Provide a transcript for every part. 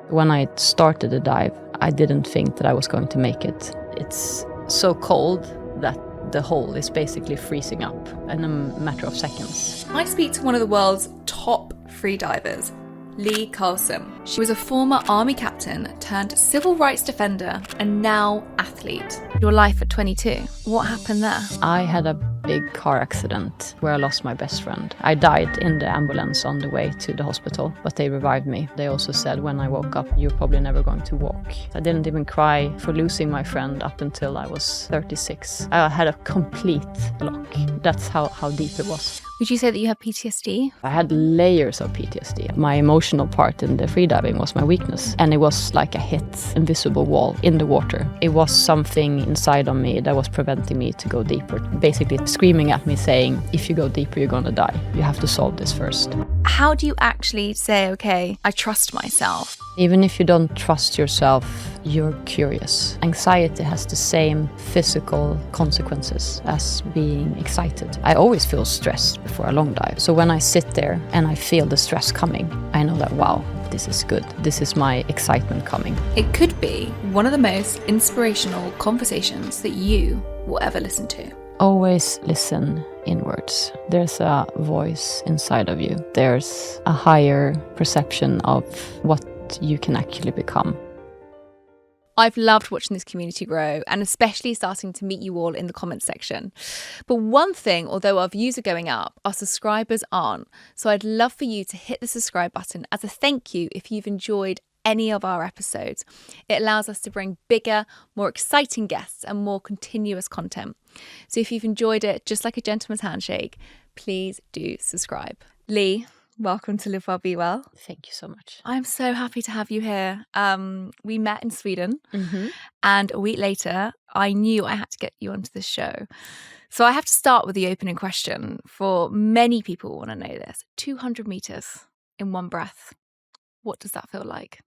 When I started the dive, I didn't think that I was going to make it. It's so cold that the hole is basically freezing up in a matter of seconds. I speak to one of the world's top freedivers, Karlsen. She was a former army captain turned civil rights defender and now athlete. Your life at 22, what happened there? I had a big car accident where I lost my best friend. I died in the ambulance on the way to the hospital, but they revived me. They also said when I woke up, you're probably never going to walk. I didn't even cry for losing my friend up until I was 36. I had a complete block. That's how deep it was. Would you say that you have PTSD? I had layers of PTSD. My emotional part in the freediving was my weakness. And it was like a hit invisible wall in the water. It was something inside of me that was preventing me to go deeper. Basically screaming at me saying, if you go deeper, you're gonna die. You have to solve this first. How do you actually say, okay, I trust myself? Even if you don't trust yourself, you're curious. Anxiety has the same physical consequences as being excited. I always feel stressed before a long dive. So when I sit there and I feel the stress coming, I know that, wow, this is good. This is my excitement coming. It could be one of the most inspirational conversations that you will ever listen to. Always listen inwards. There's a voice inside of you. There's a higher perception of what you can actually become. I've loved watching this community grow and especially starting to meet you all in the comments section. But one thing, although our views are going up, our subscribers aren't. So I'd love for you to hit the subscribe button as a thank you if you've enjoyed any of our episodes. It allows us to bring bigger, more exciting guests and more continuous content. So if you've enjoyed it, just like a gentleman's handshake, please do subscribe. Lee, welcome to Live Well, Be Well. Thank you so much. I'm so happy to have you here. We met in Sweden, and a week later, I knew I had to get you onto this show. So I have to start with the opening question. For many people want to know this. 200 meters in one breath. What does that feel like?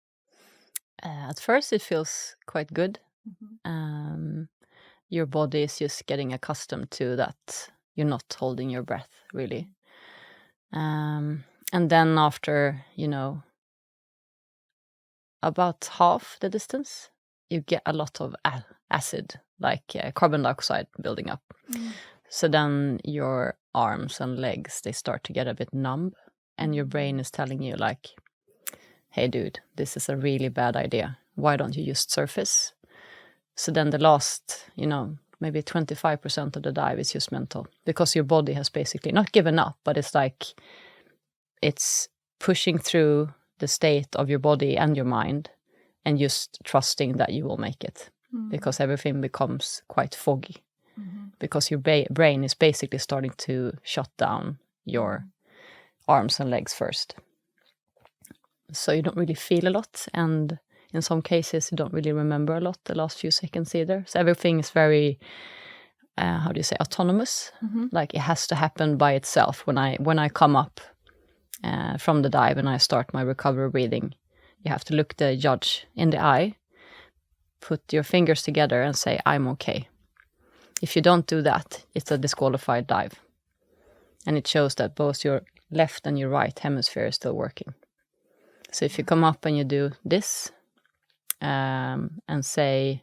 At first, it feels quite good. Your body is just getting accustomed to that. You're not holding your breath, really. And then after, about half the distance, you get a lot of acid, like carbon dioxide building up. So then your arms and legs, they start to get a bit numb. And your brain is telling you like, hey, dude, this is a really bad idea. Why don't you just surface? So then the last, maybe 25% of the dive is just mental. Because your body has basically not given up, but it's like it's pushing through the state of your body and your mind and just trusting that you will make it. Because everything becomes quite foggy. Because your brain is basically starting to shut down your arms and legs first. So you don't really feel a lot, and in some cases you don't really remember a lot the last few seconds either. So everything is very, autonomous. Like it has to happen by itself. When I come up from the dive and I start my recovery breathing, you have to look the judge in the eye, put your fingers together and say, I'm okay. If you don't do that, it's a disqualified dive. And it shows that both your left and your right hemisphere is still working. So if you come up and you do this, and say,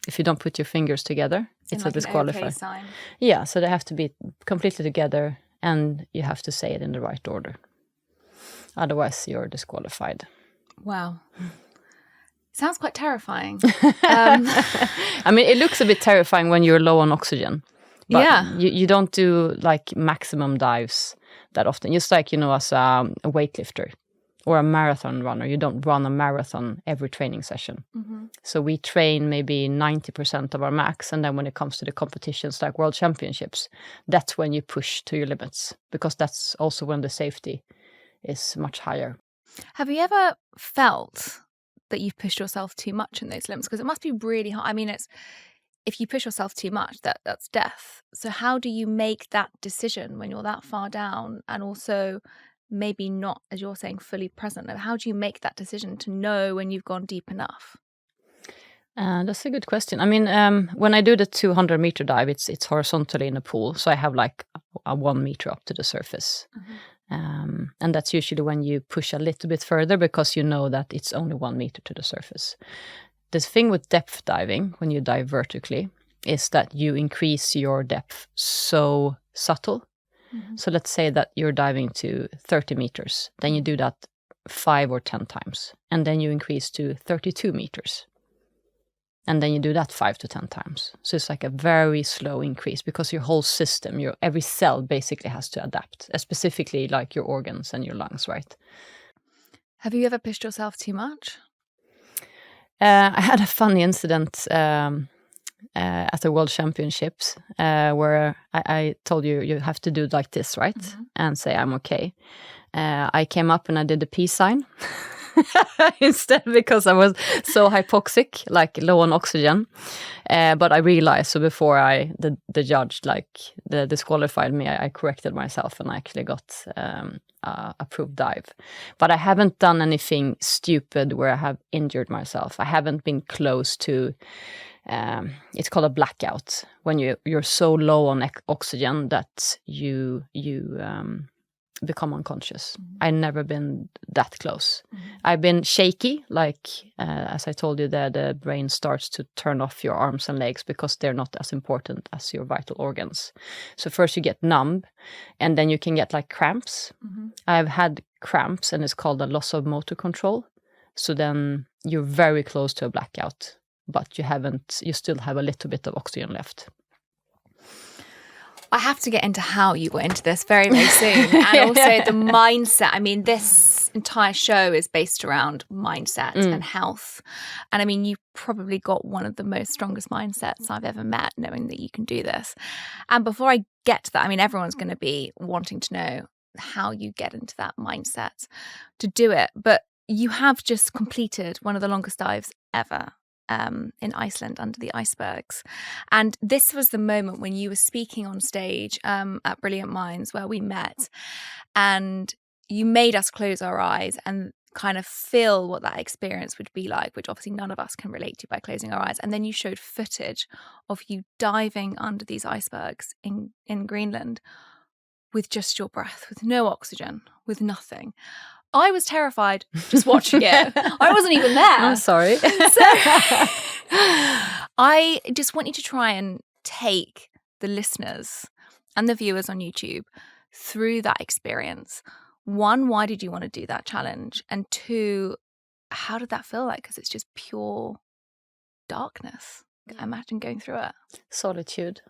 if you don't put your fingers together, it's like a disqualifier. Okay sign. Yeah, so they have to be completely together and you have to say it in the right order. Otherwise, you're disqualified. Wow. Sounds quite terrifying. I mean, it looks a bit terrifying when you're low on oxygen. But you don't do like maximum dives that often. Just like, as a weightlifter or a marathon runner, you don't run a marathon every training session. So we train maybe 90% of our max. And then when it comes to the competitions like world championships, that's when you push to your limits, because that's also when the safety is much higher. Have you ever felt that you've pushed yourself too much in those limits? Because it must be really hard. I mean, if you push yourself too much, that's death. So how do you make that decision when you're that far down and also maybe not, as you're saying, fully present? How do you make that decision to know when you've gone deep enough? That's a good question. I mean, when I do the 200-meter dive, it's horizontally in a pool. So I have like a 1 meter up to the surface. And that's usually when you push a little bit further because you know that it's only 1 meter to the surface. The thing with depth diving, when you dive vertically, is that you increase your depth so subtle. So let's say that you're diving to 30 meters. Then you do that 5 or 10 times. And then you increase to 32 meters. And then you do that 5 to 10 times. So it's like a very slow increase because your whole system, every cell basically has to adapt, specifically like your organs and your lungs, right? Have you ever pushed yourself too much? I had a funny incident at the World Championships where I told you have to do it like this, right? And say, I'm okay. I came up and I did the peace sign instead because I was so hypoxic, like low on oxygen. But I realized, so before the judge disqualified me, I corrected myself and I actually got approved dive. But I haven't done anything stupid where I have injured myself. I haven't been close to, it's called a blackout, when you're so low on oxygen that you become unconscious. I've never been that close. I've been shaky, like as I told you there, the brain starts to turn off your arms and legs because they're not as important as your vital organs. So first you get numb and then you can get like cramps. I've had cramps and it's called a loss of motor control. So then you're very close to a blackout, but you still have a little bit of oxygen left. I have to get into how you got into this very, very soon. And also the mindset. I mean, this entire show is based around mindset and health. And I mean, you probably got one of the most strongest mindsets I've ever met, knowing that you can do this. And before I get to that, I mean, everyone's going to be wanting to know how you get into that mindset to do it. But you have just completed one of the longest dives ever. In Iceland under the icebergs. And this was the moment when you were speaking on stage at Brilliant Minds where we met, and you made us close our eyes and kind of feel what that experience would be like, which obviously none of us can relate to by closing our eyes. And then you showed footage of you diving under these icebergs in Greenland with just your breath, with no oxygen, with nothing. I was terrified just watching it. I wasn't even there. I'm sorry. So, I just want you to try and take the listeners and the viewers on YouTube through that experience. 1, why did you want to do that challenge? And 2, how did that feel like? Because it's just pure darkness. Imagine going through it. Solitude.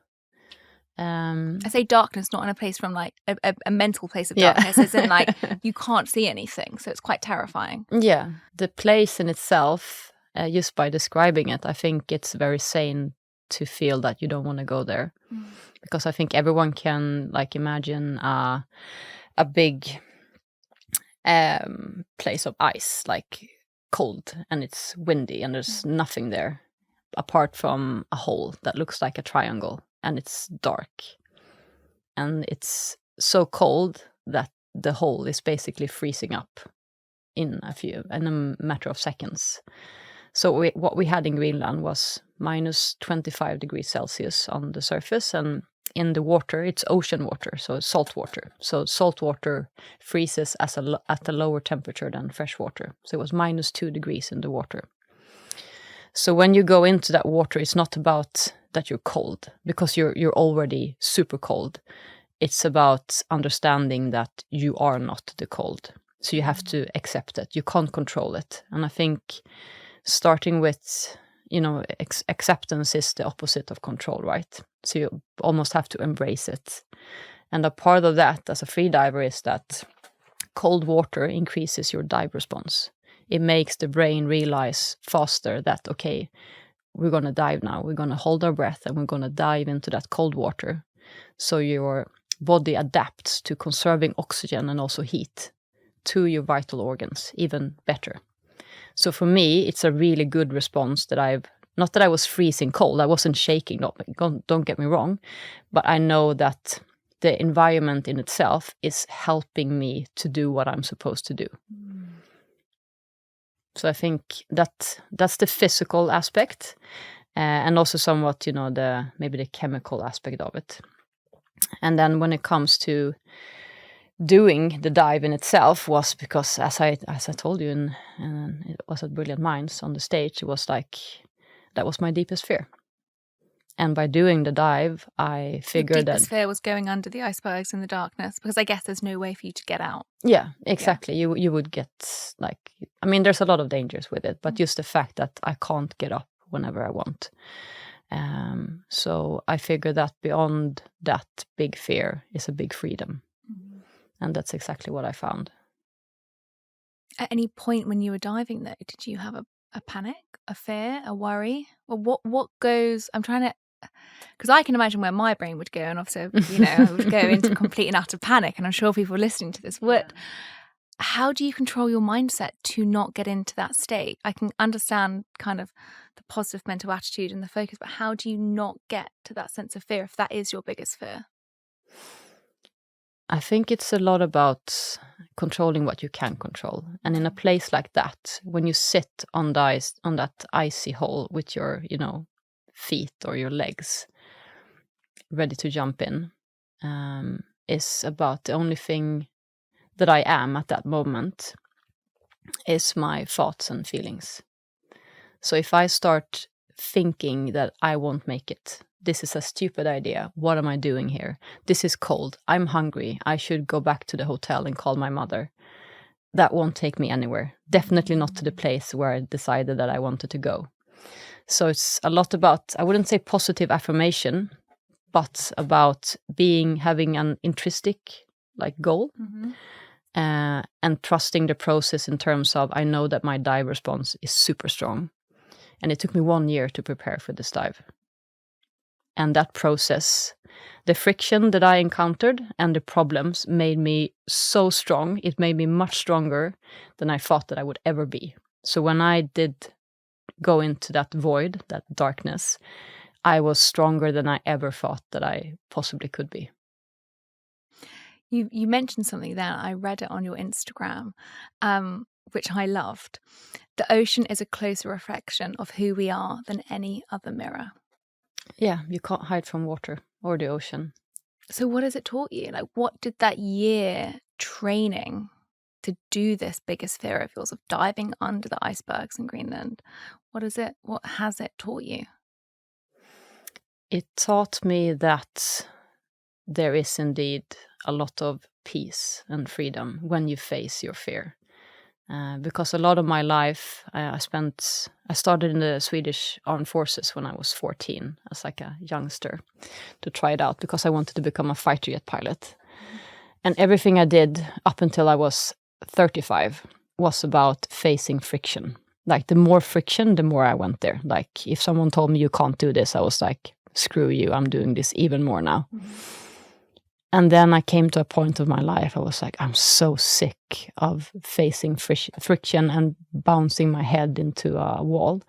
I say darkness, not in a place from like a mental place of darkness, as in like you can't see anything. So it's quite terrifying. Yeah. The place in itself, just by describing it, I think it's very sane to feel that you don't want to go there. Because I think everyone can like imagine a big place of ice, like cold, and it's windy and there's nothing there apart from a hole that looks like a triangle. And it's dark, and it's so cold that the hole is basically freezing up in a matter of seconds. So what we had in Greenland was minus 25 degrees Celsius on the surface, and in the water, it's ocean water, so it's salt water. So salt water freezes at a lower temperature than fresh water. So it was minus 2 degrees in the water. So when you go into that water, it's not about that you're cold, because you're already super cold. It's about understanding that you are not the cold. So you have to accept it. You can't control it. And I think starting with, acceptance is the opposite of control, right? So you almost have to embrace it. And a part of that as a freediver is that cold water increases your dive response. It makes the brain realize faster that, okay, we're going to dive now. We're going to hold our breath and we're going to dive into that cold water. So your body adapts to conserving oxygen and also heat to your vital organs even better. So for me, it's a really good response that not that I was freezing cold. I wasn't shaking, don't get me wrong. But I know that the environment in itself is helping me to do what I'm supposed to do. So I think that's the physical aspect, and also somewhat, maybe the chemical aspect of it. And then when it comes to doing the dive in itself was because, as I told you, it was at Brilliant Minds on the stage, it was like, that was my deepest fear. And by doing the dive, I figured the deepest fear was going under the icebergs in the darkness, because I guess there's no way for you to get out. Yeah, exactly. Yeah. You would get, like, I mean, there's a lot of dangers with it, but just the fact that I can't get up whenever I want. So I figured that beyond that big fear is a big freedom. And that's exactly what I found. At any point when you were diving, though, did you have a panic, a fear, a worry? Well, what goes, I'm trying to, because I can imagine where my brain would go, and obviously, I would go into complete and utter panic, and I'm sure people listening to this would. How do you control your mindset to not get into that state? I can understand kind of the positive mental attitude and the focus, but how do you not get to that sense of fear if that is your biggest fear? I think it's a lot about controlling what you can control. And in a place like that, when you sit on that icy hole with your, feet or your legs ready to jump in, is about the only thing that I am at that moment is my thoughts and feelings. So if I start thinking that I won't make it, this is a stupid idea, what am I doing here? This is cold, I'm hungry, I should go back to the hotel and call my mother. That won't take me anywhere. Definitely not to the place where I decided that I wanted to go. So it's a lot about, I wouldn't say positive affirmation, but about having an intrinsic goal. And trusting the process in terms of, I know that my dive response is super strong. And it took me 1 year to prepare for this dive. And that process, the friction that I encountered and the problems made me so strong. It made me much stronger than I thought that I would ever be. So when I did go into that void, that darkness, I was stronger than I ever thought that I possibly could be. You mentioned something there. I read it on your Instagram, which I loved. The ocean is a closer reflection of who we are than any other mirror. Yeah, you can't hide from water or the ocean. So what has it taught you? What did that year training to do this biggest fear of yours, of diving under the icebergs in Greenland, what has it taught you? It taught me that there is indeed a lot of peace and freedom when you face your fear. Because a lot of my life, I started in the Swedish Armed Forces when I was 14 as a youngster to try it out because I wanted to become a fighter jet pilot. And everything I did up until I was 35 was about facing friction. The more friction, the more I went there. If someone told me you can't do this, I was like, screw you, I'm doing this even more now. And then I came to a point of my life, I was like, I'm so sick of facing friction and bouncing my head into a wall.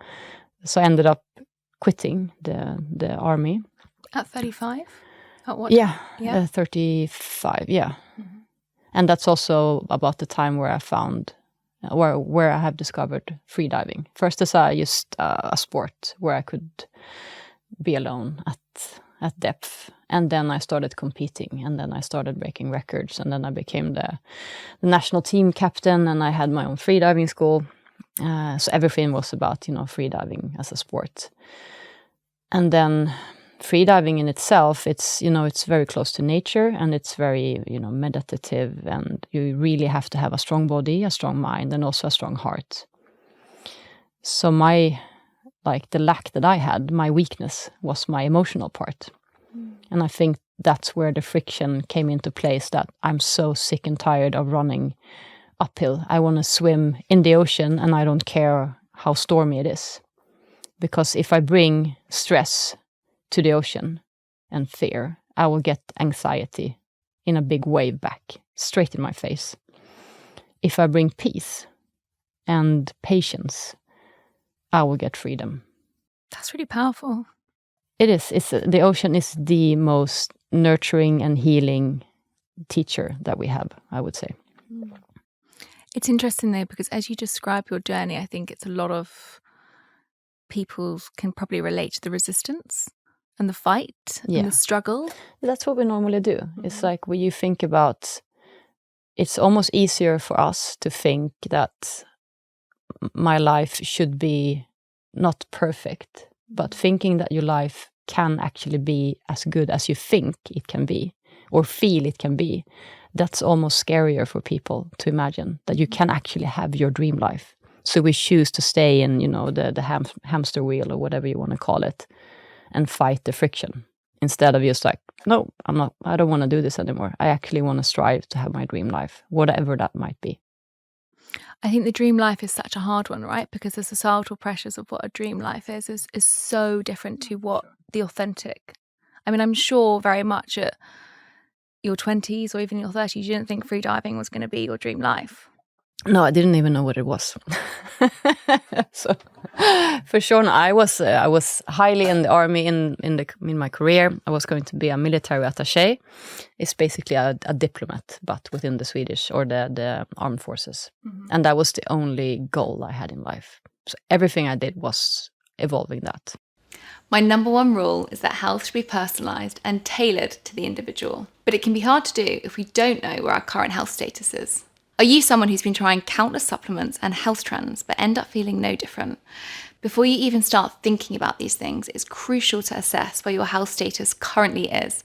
So I ended up quitting the army. At 35? At what? Yeah. 35, yeah. Mm-hmm. And that's also about the time where I found, where I have discovered freediving. First as just a sport where I could be alone at depth. And then I started competing, and then I started breaking records, and then I became the national team captain, and I had my own freediving school. So everything was about, freediving as a sport. And then freediving in itself, it's very close to nature, and it's very, meditative, and you really have to have a strong body, a strong mind, and also a strong heart. So the lack that I had, my weakness, was my emotional part. And I think that's where the friction came into place, that I'm so sick and tired of running uphill. I want to swim in the ocean, and I don't care how stormy it is. Because if I bring stress to the ocean and fear, I will get anxiety in a big wave back, straight in my face. If I bring peace and patience, I will get freedom. That's really powerful. It is. The ocean is the most nurturing and healing teacher that we have, I would say. It's interesting though, because as you describe your journey, I think it's a lot of people can probably relate to the resistance and the fight and the struggle. That's what we normally do. It's like when you think about it's almost easier for us to think that my life should be not perfect, but thinking that your life can actually be as good as you think it can be or feel it can be. That's almost scarier for people to imagine that you can actually have your dream life. So we choose to stay in, the hamster wheel or whatever you want to call it and fight the friction instead of just like, no, I don't want to do this anymore. I actually want to strive to have my dream life, whatever that might be. I think the dream life is such a hard one, right? Because the societal pressures of what a dream life is so different to what the authentic. I mean, I'm sure very much at your 20s or even your 30s, you didn't think freediving was going to be your dream life. No, I didn't even know what it was. So, for sure, I was highly in the army in my career. I was going to be a military attaché. It's basically a diplomat, but within the Swedish or the armed forces, and that was the only goal I had in life. So everything I did was evolving that. My number one rule is that health should be personalised and tailored to the individual, but it can be hard to do if we don't know where our current health status is. Are you someone who's been trying countless supplements and health trends but end up feeling no different? Before you even start thinking about these things, it's crucial to assess where your health status currently is.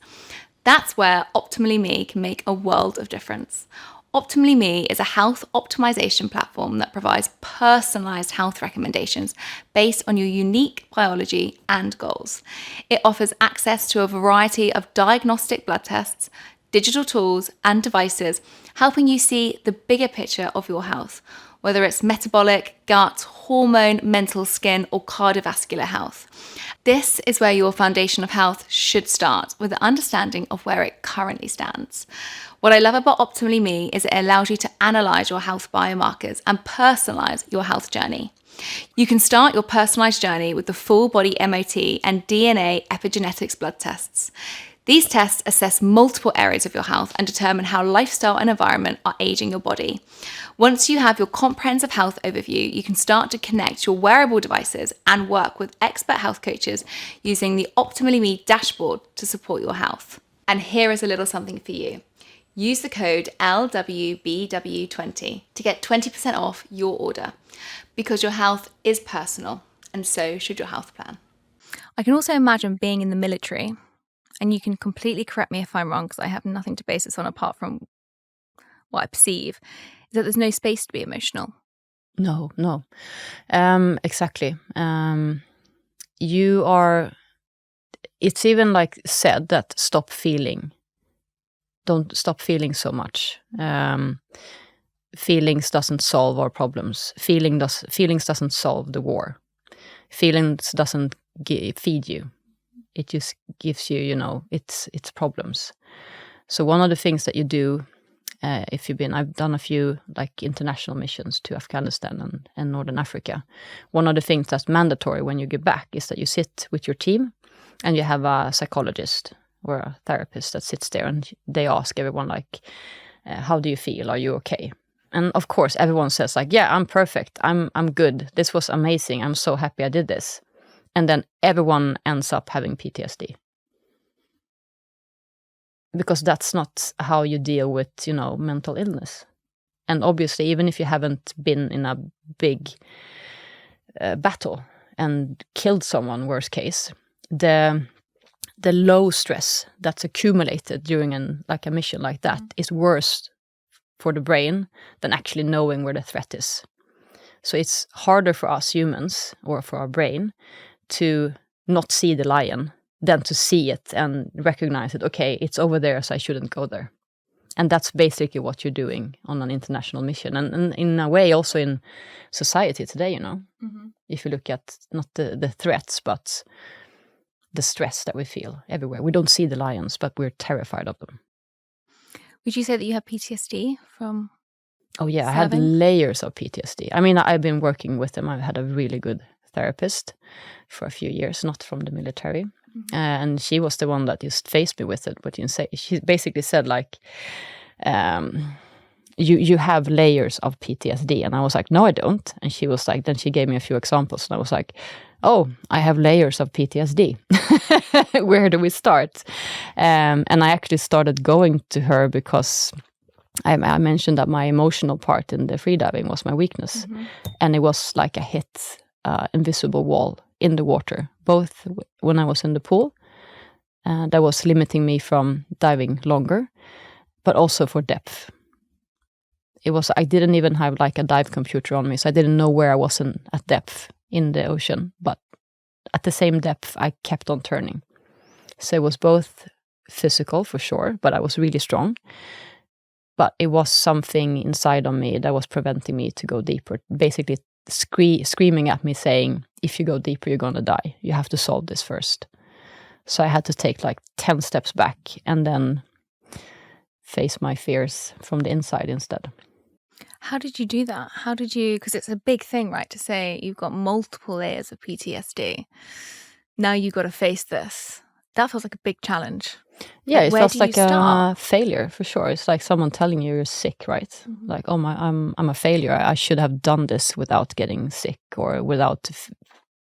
That's where OptimallyMe can make a world of difference. OptimallyMe is a health optimization platform that provides personalised health recommendations based on your unique biology and goals. It offers access to a variety of diagnostic blood tests, digital tools and devices, helping you see the bigger picture of your health, whether it's metabolic, gut, hormone, mental, skin, or cardiovascular health. This is where your foundation of health should start, with the understanding of where it currently stands. What I love about OptimallyMe is it allows you to analyse your health biomarkers and personalise your health journey. You can start your personalised journey with the full body MOT and DNA epigenetics blood tests. These tests assess multiple areas of your health and determine how lifestyle and environment are aging your body. Once you have your comprehensive health overview, you can start to connect your wearable devices and work with expert health coaches using the OptimallyMe dashboard to support your health. And here is a little something for you. Use the code LWBW20 to get 20% off your order, because your health is personal and so should your health plan. I can also imagine being in the military, and you can completely correct me if I'm wrong because I have nothing to base this on apart from what I perceive, is that there's no space to be emotional. No. Exactly. It's even like said that don't stop feeling so much. Feelings doesn't solve our problems. Feelings doesn't solve the war. Feelings doesn't feed you. It just gives you, its problems. So one of the things that you do, I've done a few like international missions to Afghanistan and Northern Africa. One of the things that's mandatory when you get back is that you sit with your team and you have a psychologist or a therapist that sits there and they ask everyone like, how do you feel? Are you okay? And of course, everyone says like, yeah, I'm perfect. I'm good. This was amazing. I'm so happy I did this. And then everyone ends up having PTSD. Because that's not how you deal with, mental illness. And obviously, even if you haven't been in a big battle and killed someone, worst case, the low stress that's accumulated during a mission like that is worse for the brain than actually knowing where the threat is. So it's harder for us humans, or for our brain, to not see the lion than to see it and recognize it. Okay, it's over there, so I shouldn't go there. And that's basically what you're doing on an international mission, and in a way also in society today. If you look at not the threats, but the stress that we feel everywhere. We don't see the lions, but we're terrified of them. Would you say that you have PTSD from? Oh yeah, serving? I had layers of PTSD. I mean, I've been working with them. I've had a really good therapist for a few years, not from the military. And she was the one that just faced me with it. But she basically said like, you have layers of PTSD. And I was like, no, I don't. And she was like, then she gave me a few examples. And I was like, oh, I have layers of PTSD. Where do we start? And I actually started going to her because I mentioned that my emotional part in the freediving was my weakness. And it was like I hit invisible wall in the water, both when I was in the pool, that was limiting me from diving longer, but also for depth. I didn't even have like a dive computer on me, so I didn't know where I was at depth in the ocean. But at the same depth, I kept on turning. So it was both physical for sure, but I was really strong. But it was something inside of me that was preventing me to go deeper, basically screaming at me saying, if you go deeper, you're going to die. You have to solve this first. So I had to take like 10 steps back and then face my fears from the inside instead. How did you do that? How did you, because it's a big thing, right, to say you've got multiple layers of PTSD. Now you've got to face this. That feels like a big challenge. Yeah, like, it feels like a failure for sure. It's like someone telling you're sick, right? Like, oh my, I'm a failure. I should have done this without getting sick or without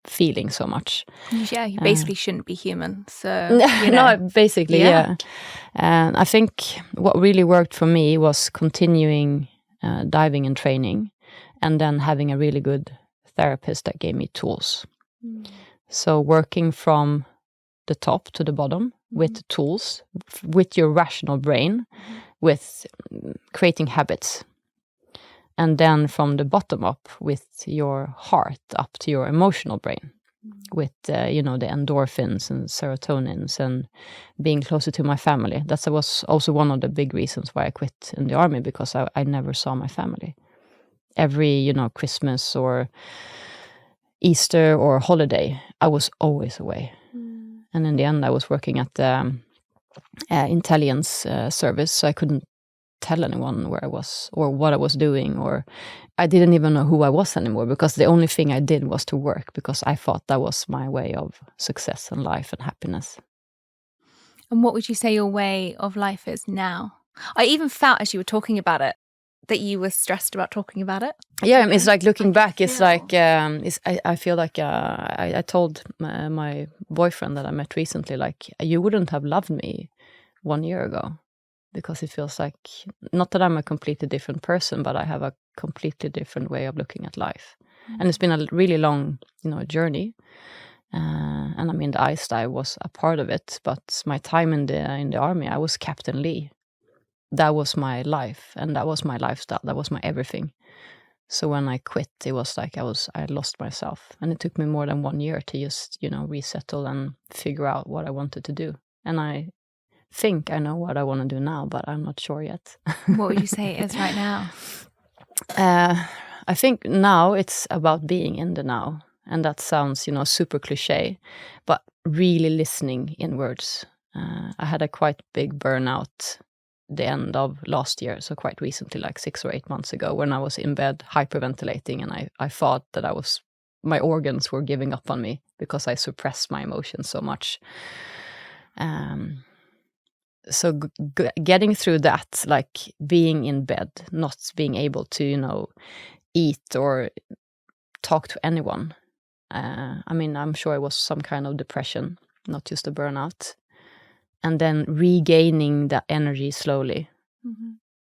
feeling so much. Yeah, you basically shouldn't be human. So no, basically, yeah. And I think what really worked for me was continuing diving and training, and then having a really good therapist that gave me tools. So working from the top to the bottom with tools, with your rational brain, with creating habits. And then from the bottom up with your heart up to your emotional brain, with the endorphins and serotonins and being closer to my family. That was also one of the big reasons why I quit in the army, because I never saw my family. Every, Christmas or Easter or holiday, I was always away. And in the end, I was working at the intelligence service, so I couldn't tell anyone where I was or what I was doing, or I didn't even know who I was anymore, because the only thing I did was to work, because I thought that was my way of success and life and happiness. And what would you say your way of life is now? I even felt as you were talking about it that you were stressed about talking about it. Yeah, it's like looking back, it's like I feel like I told my boyfriend that I met recently, like, you wouldn't have loved me 1 year ago, because it feels like, not that I'm a completely different person, but I have a completely different way of looking at life. And it's been a really long, journey. And I mean, the ice dive was a part of it, but my time in the army, I was Captain Lee. That was my life, and that was my lifestyle. That was my everything. So when I quit, it was like I lost myself, and it took me more than 1 year to just, resettle and figure out what I wanted to do. And I think I know what I want to do now, but I'm not sure yet. What would you say it is right now? I think now it's about being in the now. And that sounds, super cliche, but really listening inwards. I had a quite big burnout the end of last year, so quite recently, like 6 or 8 months ago, when I was in bed hyperventilating, and I thought that my organs were giving up on me because I suppressed my emotions so much. So getting through that, like being in bed, not being able to, eat or talk to anyone. I mean, I'm sure it was some kind of depression, not just a burnout. And then regaining that energy slowly.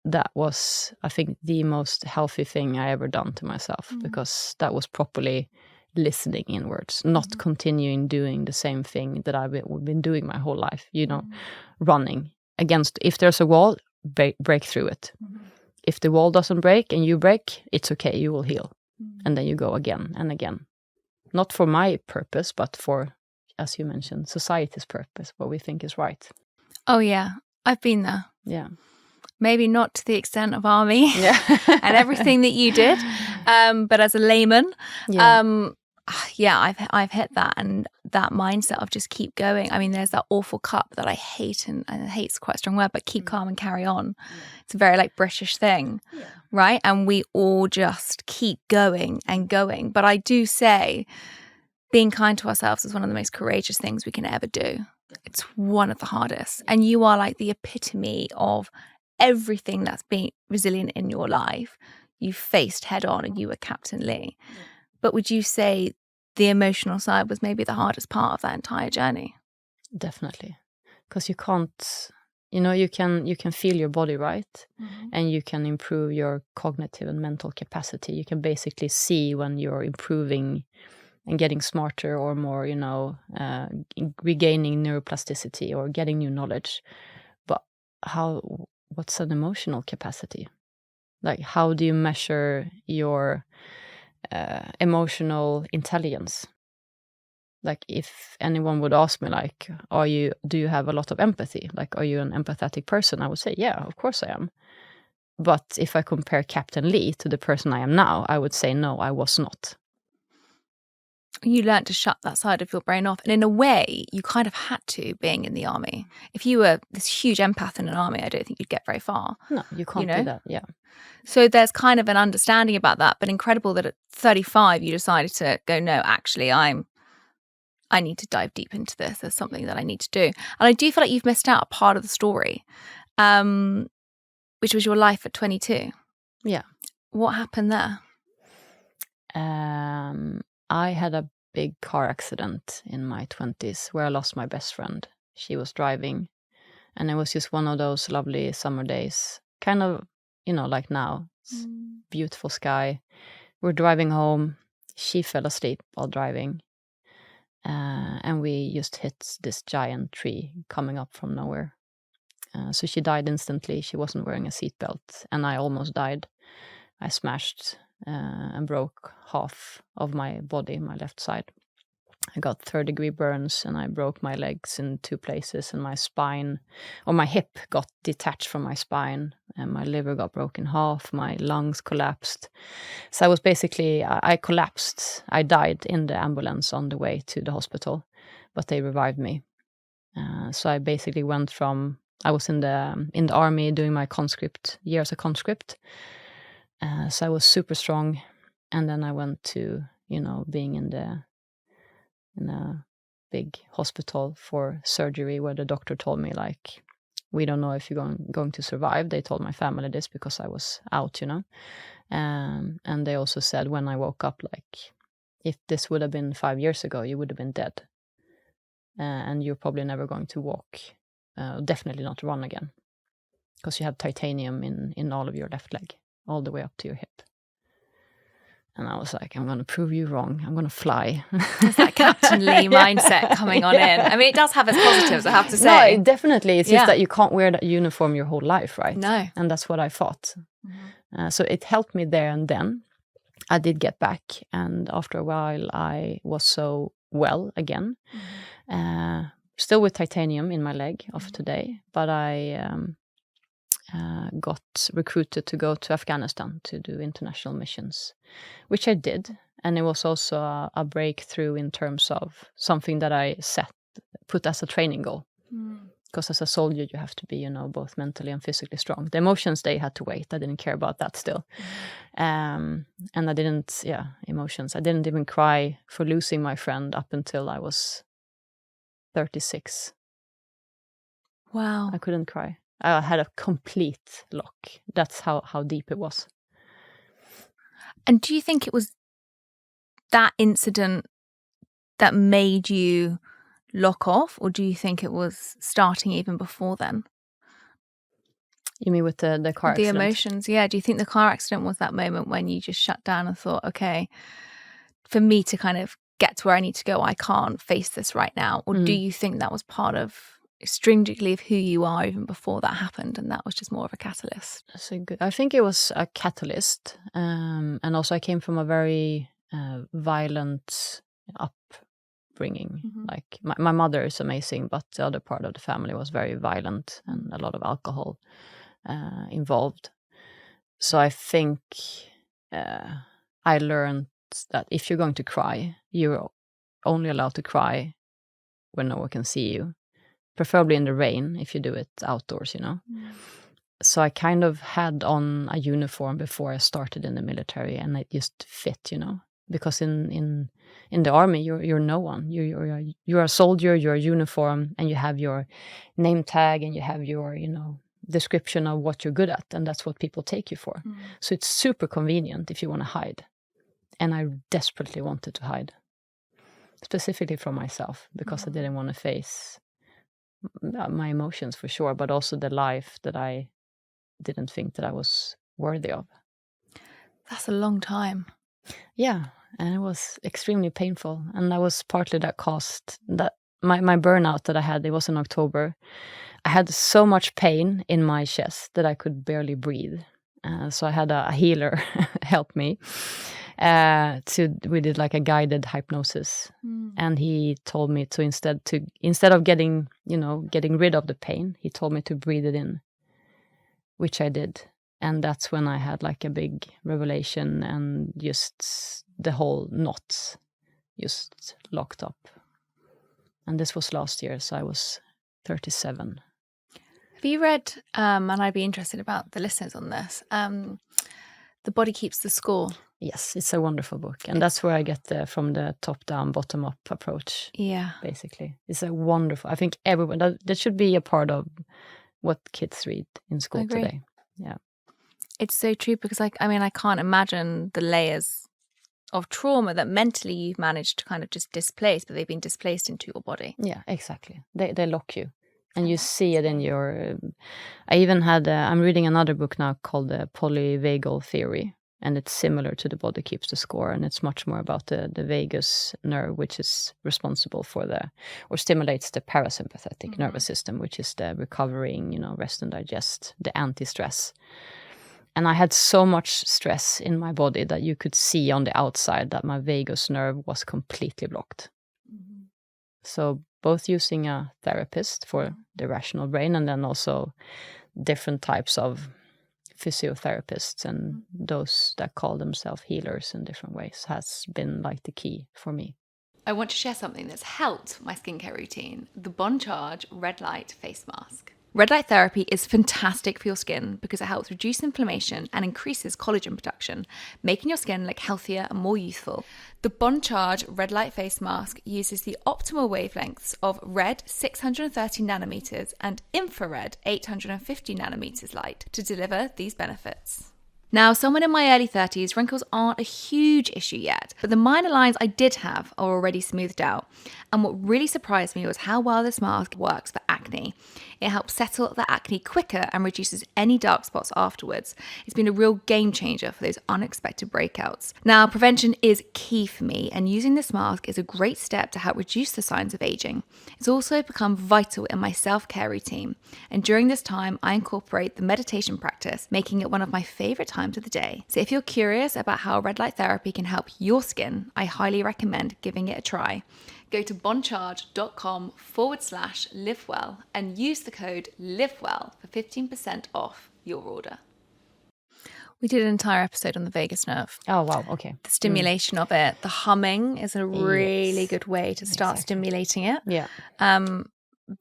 That was, I think, the most healthy thing I ever done to myself, because that was properly listening inwards, not continuing doing the same thing that I've been doing my whole life, running against. If there's a wall, break through it. If the wall doesn't break and you break, it's okay, you will heal. And then you go again and again. Not for my purpose, but for, as you mentioned, society's purpose, what we think is right. Oh, yeah. I've been there. Yeah. Maybe not to the extent of army and everything that you did, but as a layman, I've hit that, and that mindset of just keep going. I mean, there's that awful cup that I hate, and hate's quite a strong word, but keep calm and carry on. It's a very like British thing, right? And we all just keep going and going. But I do say being kind to ourselves is one of the most courageous things we can ever do. It's one of the hardest. And you are like the epitome of everything that's been resilient in your life. You faced head on, and you were Captain Lee. But would you say the emotional side was maybe the hardest part of that entire journey? Definitely. Because you can't you can feel your body, right? And you can improve your cognitive and mental capacity. You can basically see when you're improving and getting smarter or more, regaining neuroplasticity or getting new knowledge. But what's an emotional capacity? Like, how do you measure your emotional intelligence? Like, if anyone would ask me, like, do you have a lot of empathy? Like, are you an empathetic person? I would say, yeah, of course I am. But if I compare Captain Lee to the person I am now, I would say, no, I was not. You learned to shut that side of your brain off. And in a way, you kind of had to, being in the army. If you were this huge empath in an army, I don't think you'd get very far. No, you can't do that, yeah. So there's kind of an understanding about that, but incredible that at 35, you decided to go, no, actually, I need to dive deep into this. There's something that I need to do. And I do feel like you've missed out a part of the story, which was your life at 22. Yeah. What happened there? I had a big car accident in my 20s where I lost my best friend. She was driving, and it was just one of those lovely summer days, kind of, like now. It's beautiful sky. We're driving home. She fell asleep while driving. And we just hit this giant tree coming up from nowhere. So she died instantly. She wasn't wearing a seatbelt, and I almost died. I smashed and broke half of my body, my left side. I got 3rd-degree burns, and I broke my legs in 2 places, and my spine, or my hip, got detached from my spine, and my liver got broken in half, my lungs collapsed. So I was basically, I collapsed. I died in the ambulance on the way to the hospital, but they revived me. So I basically went from, I was in the army doing my conscript, year as a conscript. So I was super strong, and then I went to, being in a big hospital for surgery, where the doctor told me, like, we don't know if you're going to survive. They told my family this because I was out, and they also said when I woke up, like, if this would have been 5 years ago, you would have been dead, and you're probably never going to walk, definitely not run again, because you have titanium in all of your left leg, all the way up to your hip. And I was like, I'm going to prove you wrong. I'm going to fly. There's that Captain Lee mindset coming on in. I mean, it does have its positives, I have to say. No, definitely. It's just that you can't wear that uniform your whole life, right? No. And that's what I thought. So it helped me there and then. I did get back. And after a while, I was so well again. Still with titanium in my leg of today. But I got recruited to go to Afghanistan to do international missions, which I did. And it was also a breakthrough in terms of something that I put as a training goal. Because as a soldier, you have to be, both mentally and physically strong. The emotions, they had to wait. I didn't care about that still. And I didn't, emotions. I didn't even cry for losing my friend up until I was 36. Wow. I couldn't cry. I had a complete lock. That's how deep it was. And do you think it was that incident that made you lock off, or do you think it was starting even before then? You mean with the car accident? The emotions, yeah. Do you think the car accident was that moment when you just shut down and thought, okay, for me to kind of get to where I need to go, I can't face this right now? Or do you think that was part of stringently of who you are even before that happened, and that was just more of a catalyst? I think it was a catalyst, and also I came from a very violent upbringing. Like my mother is amazing, but the other part of the family was very violent and a lot of alcohol involved. So I think I learned that if you're going to cry, you're only allowed to cry when no one can see you. Preferably in the rain if you do it outdoors, So I kind of had on a uniform before I started in the military, and it just fit, because in the army you're no one. You're a soldier, you're a uniform, and you have your name tag and you have your description of what you're good at, and that's what people take you for. So it's super convenient if you want to hide, and I desperately wanted to hide, specifically from myself, because I didn't want to face my emotions for sure, but also the life that I didn't think that I was worthy of. That's a long time. Yeah, and it was extremely painful. And that was partly that caused that my burnout that I had. It was in October. I had so much pain in my chest that I could barely breathe. So I had a healer help me. We did like a guided hypnosis, and he told me to instead of getting rid of the pain, he told me to breathe it in, which I did. And that's when I had like a big revelation, and just the whole knot just locked up. And this was last year, so I was 37. Have you read, and I'd be interested about the listeners on this, The Body Keeps the Score? Yes, it's a wonderful book. And that's where I get from the top-down, bottom-up approach. Yeah. Basically. It's a wonderful, I think everyone, that should be a part of what kids read in school today. Yeah. It's so true, because I can't imagine the layers of trauma that mentally you've managed to kind of just displace, but they've been displaced into your body. Yeah, exactly. They lock you. And you see it in your... I even had... I'm reading another book now called the Polyvagal Theory. And it's similar to The Body Keeps the Score. And it's much more about the vagus nerve, which is responsible for or stimulates the parasympathetic nervous system, which is the recovering, rest and digest, the anti-stress. And I had so much stress in my body that you could see on the outside that my vagus nerve was completely blocked. Mm-hmm. So both using a therapist for the rational brain, and then also different types of physiotherapists and those that call themselves healers in different ways has been like the key for me. I want to share something that's helped my skincare routine, the Bon Charge Red Light Face Mask. Red light therapy is fantastic for your skin because it helps reduce inflammation and increases collagen production, making your skin look healthier and more youthful. The Bon Charge Red Light Face Mask uses the optimal wavelengths of red 630 nanometers and infrared 850 nanometers light to deliver these benefits. Now, someone in my early 30s, wrinkles aren't a huge issue yet, but the minor lines I did have are already smoothed out. And what really surprised me was how well this mask works for acne. It helps settle the acne quicker and reduces any dark spots afterwards. It's been a real game changer for those unexpected breakouts. Now, prevention is key for me, and using this mask is a great step to help reduce the signs of aging. It's also become vital in my self-care routine. And during this time, I incorporate the meditation practice, making it one of my favorite times of the day. So if you're curious about how red light therapy can help your skin, I highly recommend giving it a try. Go to boncharge.com/livewell and use the code LIVEWELL for 15% off your order. We did an entire episode on the vagus nerve. Oh, wow. Okay. The stimulation of it. The humming is a really good way to start stimulating it. Yeah. I'm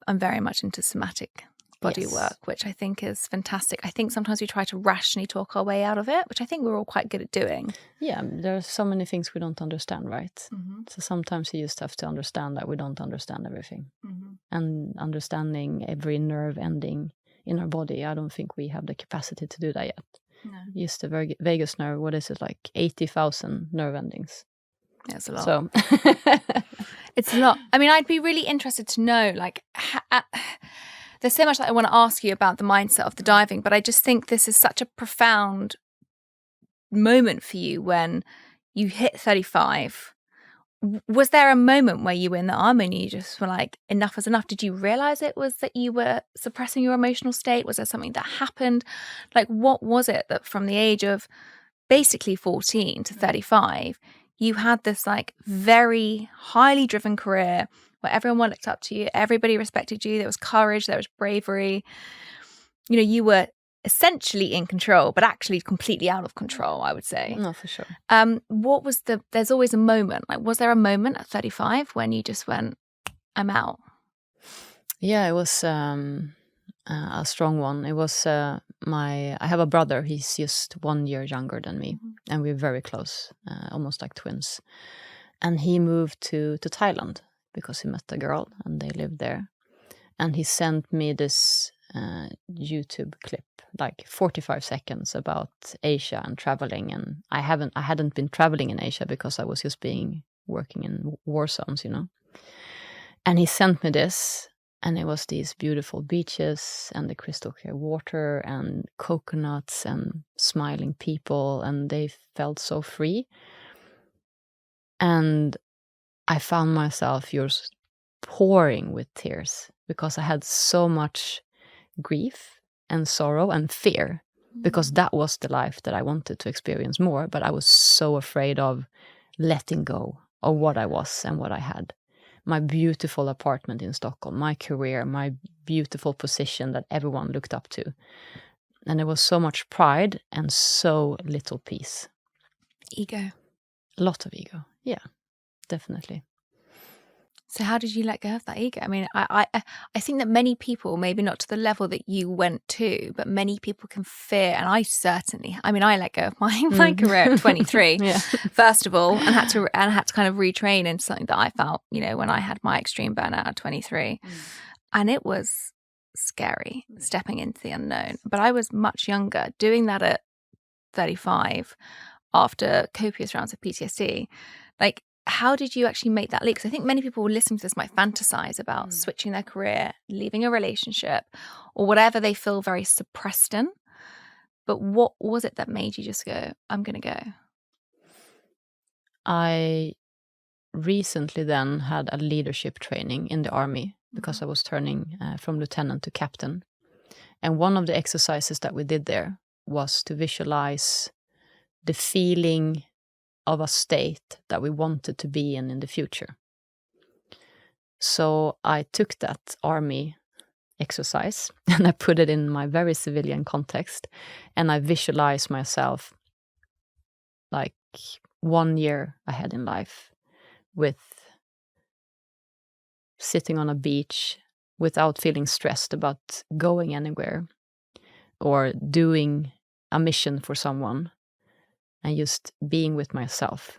very much into somatic body work, which I think is fantastic. I think sometimes we try to rationally talk our way out of it, which I think we're all quite good at doing. Yeah, there are so many things we don't understand, right? Mm-hmm. So sometimes you just have to understand that we don't understand everything. Mm-hmm. And understanding every nerve ending in our body, I don't think we have the capacity to do that yet. No. Just the vagus nerve, what is it, like 80,000 nerve endings? Yeah, it's a lot. So it's a lot. I mean, I'd be really interested to know, like, there's so much that I want to ask you about the mindset of the diving, but I just think this is such a profound moment for you when you hit 35. Was there a moment where you were in the army and you just were like, enough is enough? Did you realize it was that you were suppressing your emotional state? Was there something that happened? Like, what was it that from the age of basically 14 to 35, you had this like very highly driven career where everyone looked up to you, everybody respected you, there was courage, there was bravery. You know, you were essentially in control, but actually completely out of control, I would say. No, for sure. What was there's always a moment, like was there a moment at 35 when you just went, I'm out? Yeah, it was a strong one. It was I have a brother, he's just 1 year younger than me, and we're very close, almost like twins. And he moved to Thailand because he met a girl and they lived there. And he sent me this YouTube clip, like 45 seconds about Asia and traveling. And I hadn't been traveling in Asia because I was just working in war zones, you know. And he sent me this, And it was these beautiful beaches and the crystal clear water and coconuts and smiling people, and they felt so free. And I found myself just pouring with tears because I had so much grief and sorrow and fear, because that was the life that I wanted to experience more, but I was so afraid of letting go of what I was and what I had. My beautiful apartment in Stockholm, my career, my beautiful position that everyone looked up to. And there was so much pride and so little peace. Ego. A lot of ego. Yeah, definitely. So how did you let go of that ego? I mean, I think that many people, maybe not to the level that you went to, but many people can fear, and I let go of my career at 23, first of all, and had to kind of retrain into something that I felt, when I had my extreme burnout at 23. And it was scary stepping into the unknown. But I was much younger. Doing that at 35 after copious rounds of PTSD, like, how did you actually make that leap? Because I think many people listening to this might fantasize about switching their career, leaving a relationship, or whatever they feel very suppressed in. But what was it that made you just go, I'm going to go? I recently then had a leadership training in the army because I was turning from lieutenant to captain. And one of the exercises that we did there was to visualize the feeling of a state that we wanted to be in the future. So I took that army exercise and I put it in my very civilian context, and I visualized myself like 1 year ahead in life, with sitting on a beach without feeling stressed about going anywhere or doing a mission for someone, and just being with myself.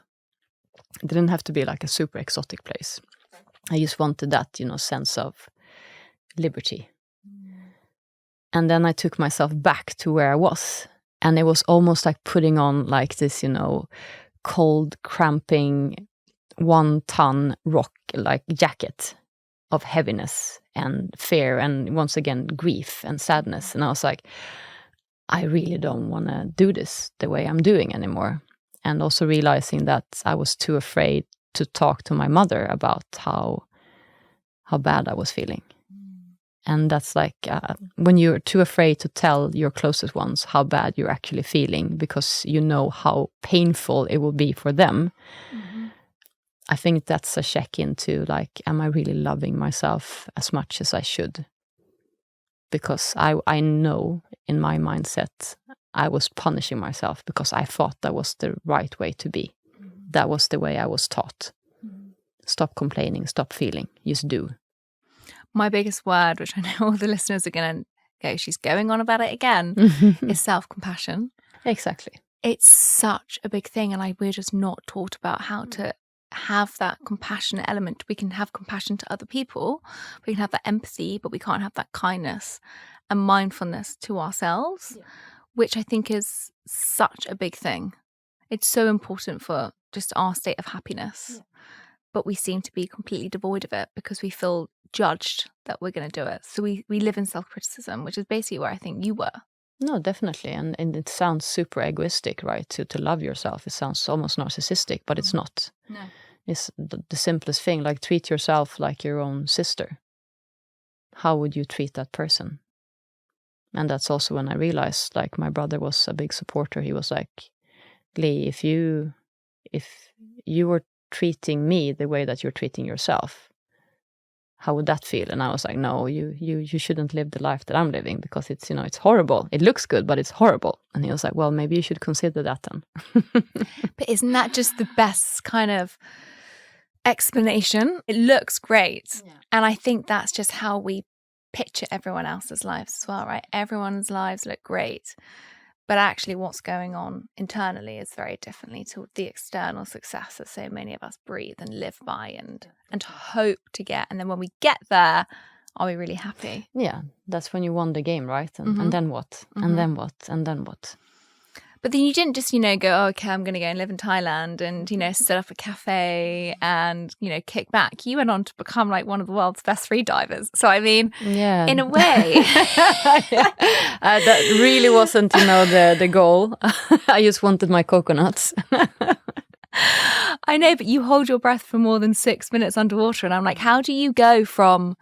It didn't have to be like a super exotic place. I just wanted that, sense of liberty. And then I took myself back to where I was. And it was almost like putting on like this, cold, cramping, 1-ton rock like jacket of heaviness and fear and, once again, grief and sadness. And I was like, I really don't want to do this the way I'm doing anymore. And also realizing that I was too afraid to talk to my mother about how bad I was feeling. And that's like when you're too afraid to tell your closest ones how bad you're actually feeling, because you know how painful it will be for them. I think that's a check-in to like, am I really loving myself as much as I should? Because I know in my mindset I was punishing myself because I thought that was the right way to be. That was the way I was taught. Stop complaining, stop feeling, just do. My biggest word, which I know all the listeners are going to go, she's going on about it again, is self-compassion. Exactly. It's such a big thing, and we're just not taught about how to have that compassionate element. We can have compassion to other people, we can have that empathy, but we can't have that kindness and mindfulness to ourselves, which I think is such a big thing. It's so important for just our state of happiness, but we seem to be completely devoid of it because we feel judged that we're going to do it. So we live in self-criticism, which is basically where I think you were. No, definitely. And it sounds super egoistic, right? To love yourself. It sounds almost narcissistic, but it's not. No. It's the simplest thing, like treat yourself like your own sister. How would you treat that person? And that's also when I realized, like, my brother was a big supporter. He was like, Lee, if you were treating me the way that you're treating yourself, how would that feel? And I was like, no, you shouldn't live the life that I'm living, because it's, it's horrible. It looks good, but it's horrible. And he was like, well, maybe you should consider that then. But isn't that just the best kind of explanation? It looks great. Yeah. And I think that's just how we picture everyone else's lives as well, right? Everyone's lives look great. But actually what's going on internally is very differently to the external success that so many of us breathe and live by and hope to get. And then when we get there, are we really happy? Yeah, that's when you won the game, right? And then what? And then what? And then what? But then you didn't just, go, oh, okay, I'm going to go and live in Thailand and, set up a cafe and, kick back. You went on to become like one of the world's best free divers. So, I mean, in a way. That really wasn't, the goal. I just wanted my coconuts. I know, but you hold your breath for more than 6 minutes underwater. And I'm like, how do you go from,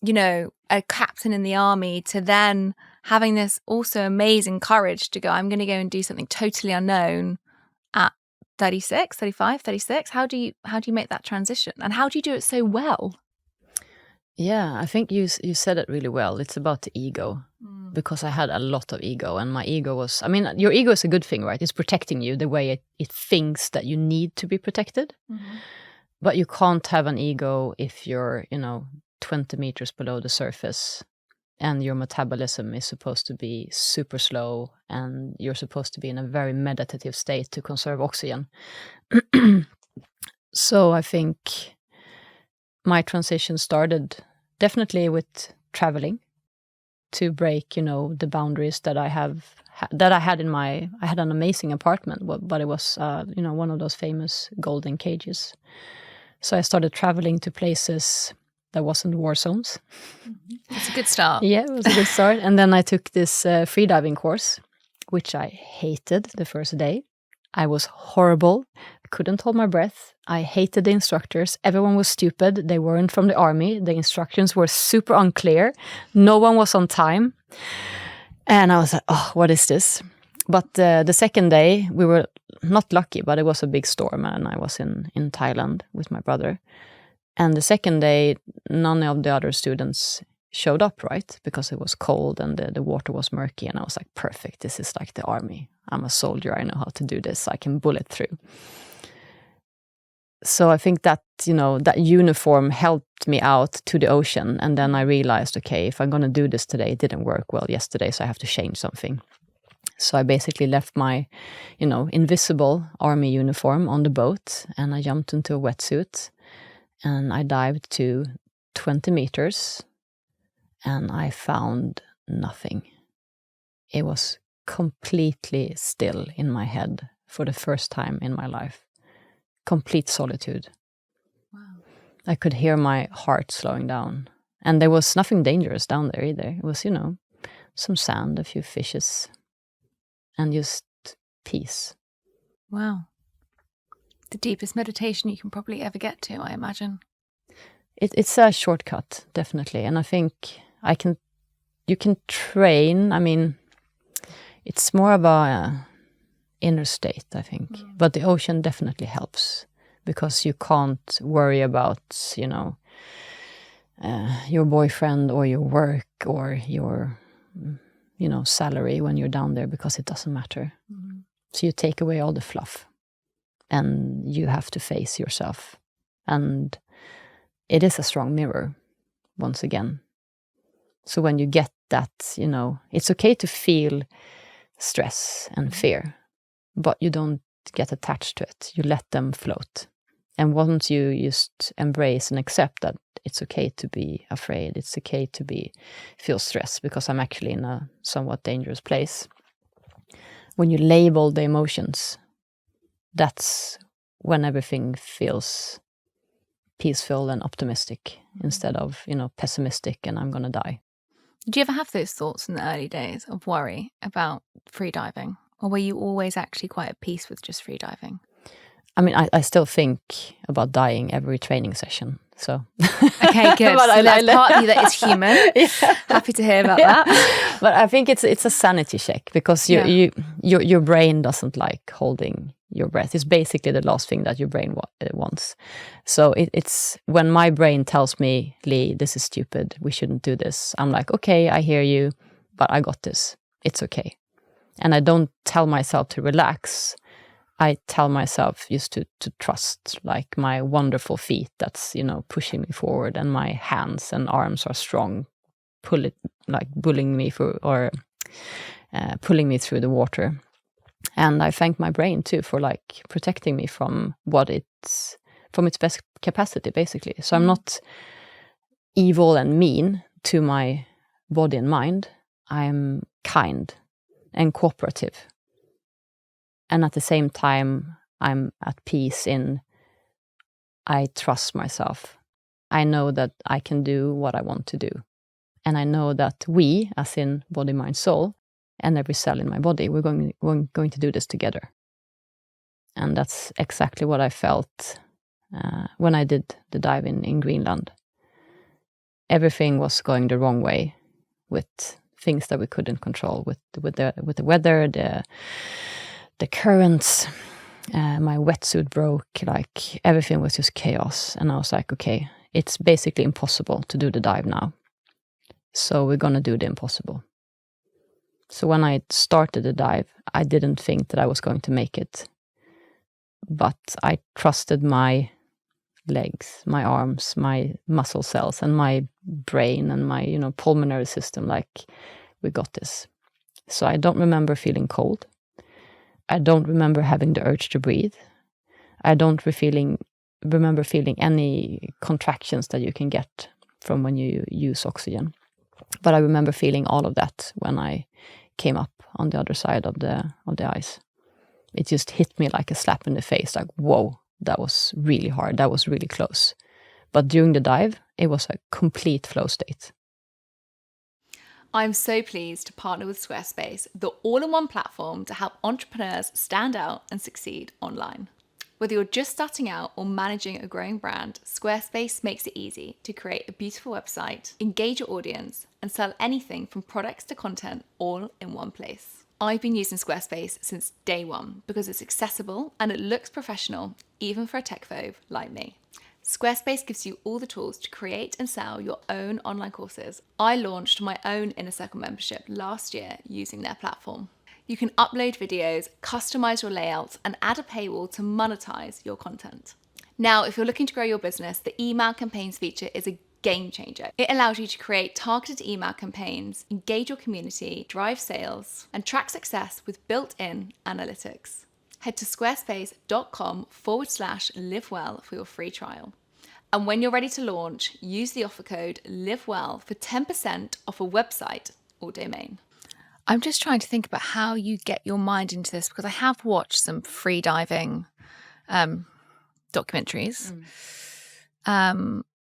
a captain in the army to then having this also amazing courage to go, I'm going to go and do something totally unknown at 36, 35, 36. How do you make that transition? And how do you do it so well? Yeah, I think you said it really well. It's about the ego, because I had a lot of ego, and my ego was, your ego is a good thing, right? It's protecting you the way it thinks that you need to be protected. Mm-hmm. But you can't have an ego if you're, 20 meters below the surface and your metabolism is supposed to be super slow and you're supposed to be in a very meditative state to conserve oxygen. So I think my transition started definitely with traveling to break, the boundaries that I had I had an amazing apartment, but it was, one of those famous golden cages. So I started traveling to places that wasn't war zones. It's a good start. Yeah, it was a good start. And then I took this freediving course, which I hated the first day. I was horrible. I couldn't hold my breath. I hated the instructors. Everyone was stupid. They weren't from the army. The instructions were super unclear. No one was on time. And I was like, oh, what is this? But the second day, we were not lucky, but it was a big storm. And I was in Thailand with my brother. And the second day, none of the other students showed up, right? Because it was cold and the water was murky. And I was like, perfect, this is like the army. I'm a soldier, I know how to do this. I can bullet through. So I think that, that uniform helped me out to the ocean. And then I realized, okay, if I'm going to do this today, it didn't work well yesterday, so I have to change something. So I basically left my, invisible army uniform on the boat and I jumped into a wetsuit. And I dived to 20 meters and I found nothing. It was completely still in my head for the first time in my life. Complete solitude. Wow. I could hear my heart slowing down. And there was nothing dangerous down there either. It was, some sand, a few fishes, and just peace. Wow. The deepest meditation you can probably ever get to, I imagine. It's a shortcut, definitely. And I think you can train. It's more of a inner state, I think. Mm. But the ocean definitely helps because you can't worry about, your boyfriend or your work or your, salary when you're down there because it doesn't matter. Mm. So you take away all the fluff. And you have to face yourself. And it is a strong mirror, once again. So when you get that, it's okay to feel stress and fear, but you don't get attached to it. You let them float. And once you just embrace and accept that it's okay to be afraid, it's okay to feel stressed, because I'm actually in a somewhat dangerous place. When you label the emotions, that's when everything feels peaceful and optimistic instead of, pessimistic and I'm going to die. Did you ever have those thoughts in the early days of worry about freediving? Or were you always actually quite at peace with just freediving? I still think about dying every training session. So okay, good. But so there's part of you that is human. Yeah. Happy to hear about that. But I think it's a sanity check because your brain doesn't like holding your breath. It's basically the last thing that your brain wants. So it's when my brain tells me, Lee, this is stupid. We shouldn't do this. I'm like, okay, I hear you, but I got this. It's okay. And I don't tell myself to relax. I tell myself just to trust, like my wonderful feet that's, pushing me forward, and my hands and arms are strong, pulling me through or pulling me through the water. And I thank my brain too for protecting me from its best capacity, basically. So I'm not evil and mean to my body and mind. I'm kind and cooperative. And at the same time, I'm at peace in I trust myself. I know that I can do what I want to do. And I know that we, as in body, mind, soul, and every cell in my body, we're going to do this together. And that's exactly what I felt when I did the dive in Greenland. Everything was going the wrong way with things that we couldn't control, with the weather, the currents. My wetsuit broke, like everything was just chaos. And I was like, okay, it's basically impossible to do the dive now. So we're going to do the impossible. So when I started the dive, I didn't think that I was going to make it. But I trusted my legs, my arms, my muscle cells, and my brain and my, pulmonary system, like, we got this. So I don't remember feeling cold. I don't remember having the urge to breathe. I don't remember feeling any contractions that you can get from when you use oxygen. But I remember feeling all of that when I came up on the other side of the ice. It just hit me like a slap in the face, like, whoa, that was really hard, that was really close. But during the dive, it was a complete flow state. I'm so pleased to partner with Squarespace, the all-in-one platform to help entrepreneurs stand out and succeed online. Whether you're just starting out or managing a growing brand, Squarespace makes it easy to create a beautiful website, engage your audience, and sell anything from products to content all in one place. I've been using Squarespace since day one because it's accessible and it looks professional, even for a tech phobe like me. Squarespace gives you all the tools to create and sell your own online courses. I launched my own Inner Circle membership last year using their platform. You can upload videos, customize your layouts, and add a paywall to monetize your content. Now, if you're looking to grow your business, the email campaigns feature is a game changer. It allows you to create targeted email campaigns, engage your community, drive sales, and track success with built-in analytics. Head to squarespace.com/livewell for your free trial. And when you're ready to launch, use the offer code LIVEWELL for 10% off a website or domain. I'm just trying to think about how you get your mind into this, because I have watched some freediving documentaries,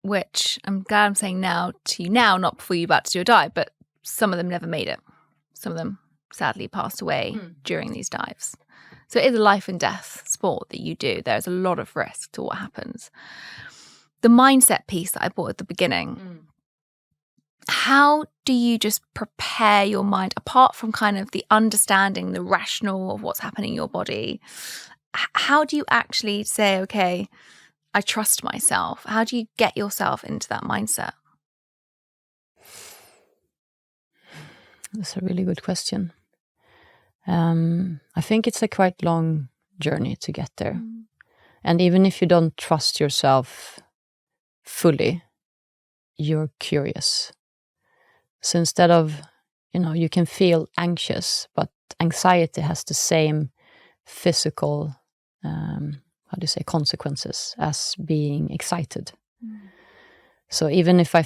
which I'm glad I'm saying now to you now, not before you're about to do a dive, but some of them never made it. Some of them sadly passed away during these dives. So it is a life and death sport that you do. There's a lot of risk to what happens. The mindset piece that I brought at the beginning, how do you just prepare your mind, apart from kind of the understanding, the rational of what's happening in your body? How do you actually say, okay, I trust myself? How do you get yourself into that mindset? That's a really good question. I think it's a quite long journey to get there. And even if you don't trust yourself fully, you're curious. So instead of, you can feel anxious, but anxiety has the same physical, consequences as being excited. So even if I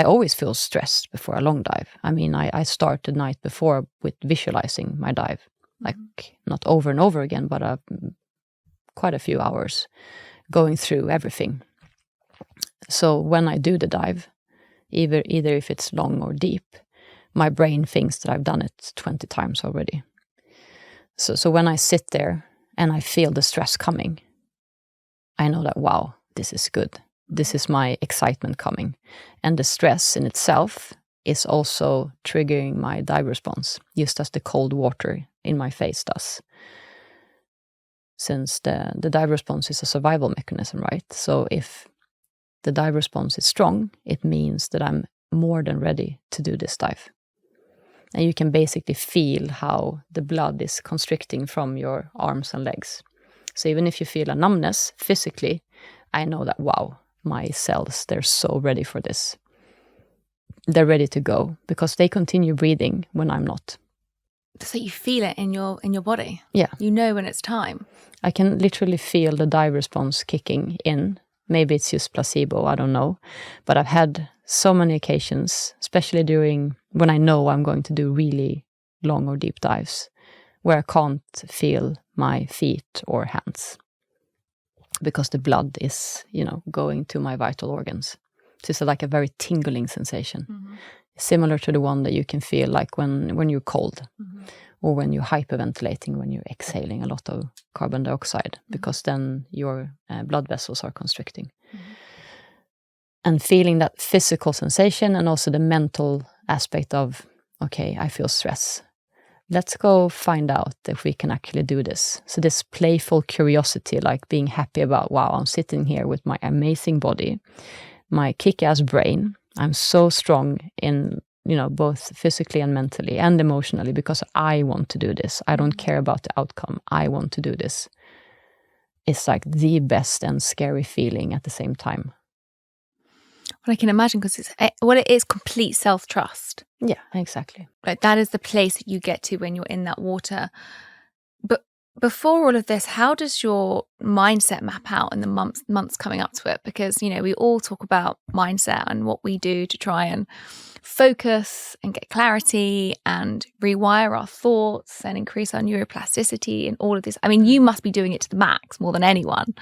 always feel stressed before a long dive. I mean, I start the night before with visualizing my dive, like not over and over again, but quite a few hours going through everything. So when I do the dive, either if it's long or deep, my brain thinks that I've done it 20 times already. So when I sit there and I feel the stress coming, I know that, wow, this is good. This is my excitement coming. And the stress in itself is also triggering my dive response, just as the cold water in my face does. Since the dive response is a survival mechanism, right? So if the dive response is strong, it means that I'm more than ready to do this dive. And you can basically feel how the blood is constricting from your arms and legs. So even if you feel a numbness physically, I know that, wow, my cells, they're so ready for this. They're ready to go because they continue breathing when I'm not. So you feel it in your body? Yeah. You know when it's time? I can literally feel the dive response kicking in. Maybe it's just placebo, I don't know. But I've had so many occasions, especially when I know I'm going to do really long or deep dives, where I can't feel my feet or hands, because the blood is, going to my vital organs. So it's like a very tingling sensation, similar to the one that you can feel like when you're cold, or when you're hyperventilating, when you're exhaling a lot of carbon dioxide, because then your blood vessels are constricting. And feeling that physical sensation, and also the mental aspect of, okay, I feel stress. Let's go find out if we can actually do this. So this playful curiosity, like being happy about, wow, I'm sitting here with my amazing body, my kick-ass brain. I'm so strong in, both physically and mentally and emotionally, because I want to do this. I don't care about the outcome. I want to do this. It's like the best and scary feeling at the same time. Well, I can imagine, because it is complete self-trust. Yeah, exactly. Like, that is the place that you get to when you're in that water. But before all of this, how does your mindset map out in the months coming up to it? Because, we all talk about mindset and what we do to try and focus and get clarity and rewire our thoughts and increase our neuroplasticity and all of this. I mean, you must be doing it to the max more than anyone.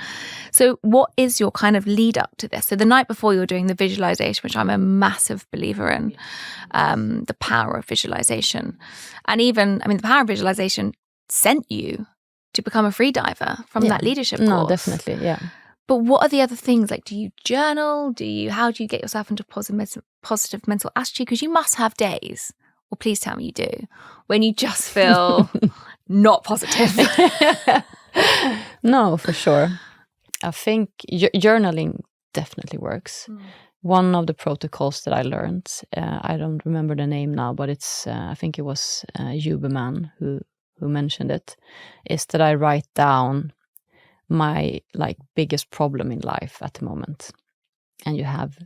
So what is your kind of lead up to this? So the night before, you're doing the visualization, which I'm a massive believer in, the power of visualization. And even, the power of visualization sent you to become a freediver from that leadership course. No, definitely, yeah. But what are the other things? Like, do you journal? How do you get yourself into positive mental attitude? Because you must have days, or please tell me you do, when you just feel not positive. No, for sure. I think journaling definitely works. One of the protocols that I learned, I don't remember the name now, but it's I think it was Huberman who mentioned it, is that I write down my biggest problem in life at the moment, and you have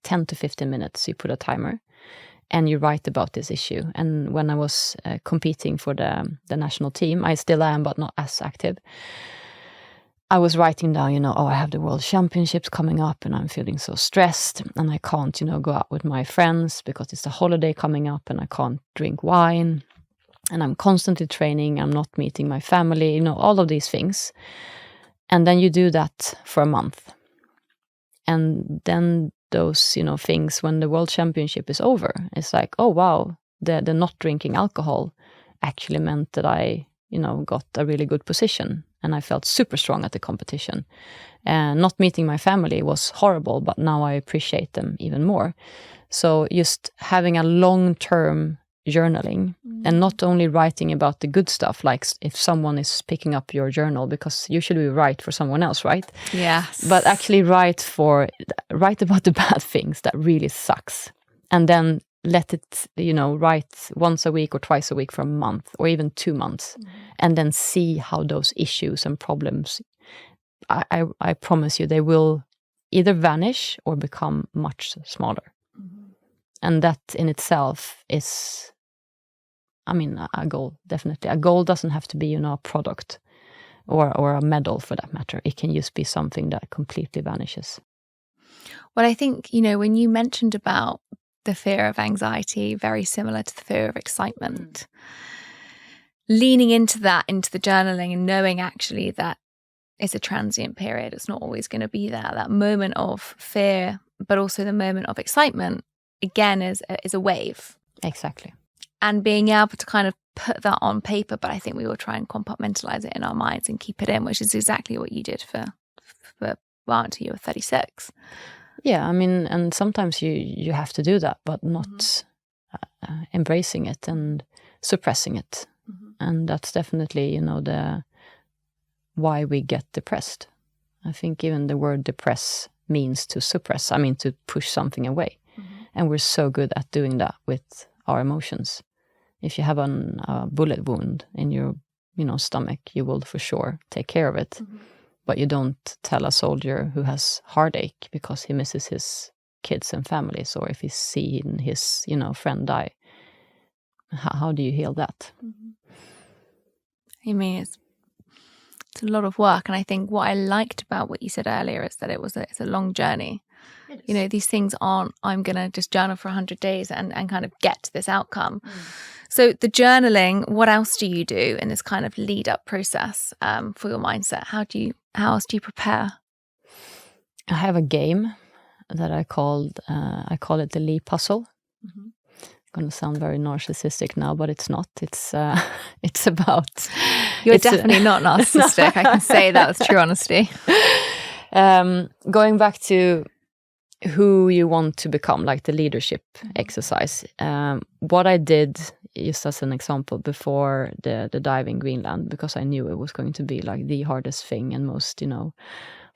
10 to 15 minutes. You put a timer and you write about this issue. And when I was competing for the national team, I still am, but not as active, I was writing down, I have the World Championships coming up and I'm feeling so stressed, and I can't, go out with my friends because it's a holiday coming up, and I can't drink wine, and I'm constantly training, I'm not meeting my family, all of these things. And then you do that for a month. And then those, things, when the World Championship is over, it's like, oh, wow, the not drinking alcohol actually meant that I, got a really good position. And I felt super strong at the competition. And not meeting my family was horrible, but now I appreciate them even more. So just having a long-term journaling, and not only writing about the good stuff, like if someone is picking up your journal, because usually we write for someone else, right? Yes. But actually write about the bad things that really sucks, and then let it, write once a week or twice a week for a month or even 2 months, and then see how those issues and problems, I promise you, they will either vanish or become much smaller. And that in itself is, a goal, definitely. A goal doesn't have to be, a product or a medal for that matter. It can just be something that completely vanishes. Well, I think, when you mentioned about the fear of anxiety, very similar to the fear of excitement, leaning into that, into the journaling, and knowing actually that it's a transient period. It's not always going to be there. That moment of fear, but also the moment of excitement, again, is a wave. Exactly. And being able to kind of put that on paper, but I think we will try and compartmentalize it in our minds and keep it in, which is exactly what you did for until you were 36. Yeah, and sometimes you have to do that, but not embracing it and suppressing it. And that's definitely, the why we get depressed. I think even the word depress means to suppress, to push something away. And we're so good at doing that with our emotions. If you have a bullet wound in your, stomach, you will for sure take care of it. But you don't tell a soldier who has heartache because he misses his kids and families, or if he's seen his, friend die. How do you heal that? It's It's a lot of work. And I think what I liked about what you said earlier is that it's a long journey. You know, these things aren't, I'm going to just journal for 100 days and kind of get to this outcome. So the journaling, what else do you do in this kind of lead up process for your mindset? How else do you prepare? I have a game that I call it the Lee puzzle. Going to sound very narcissistic now, but it's not. It's about. You're definitely not narcissistic. I can say that with true honesty. Going back to who you want to become, like the leadership exercise. What I did, just as an example, before the dive in Greenland, because I knew it was going to be like the hardest thing and most,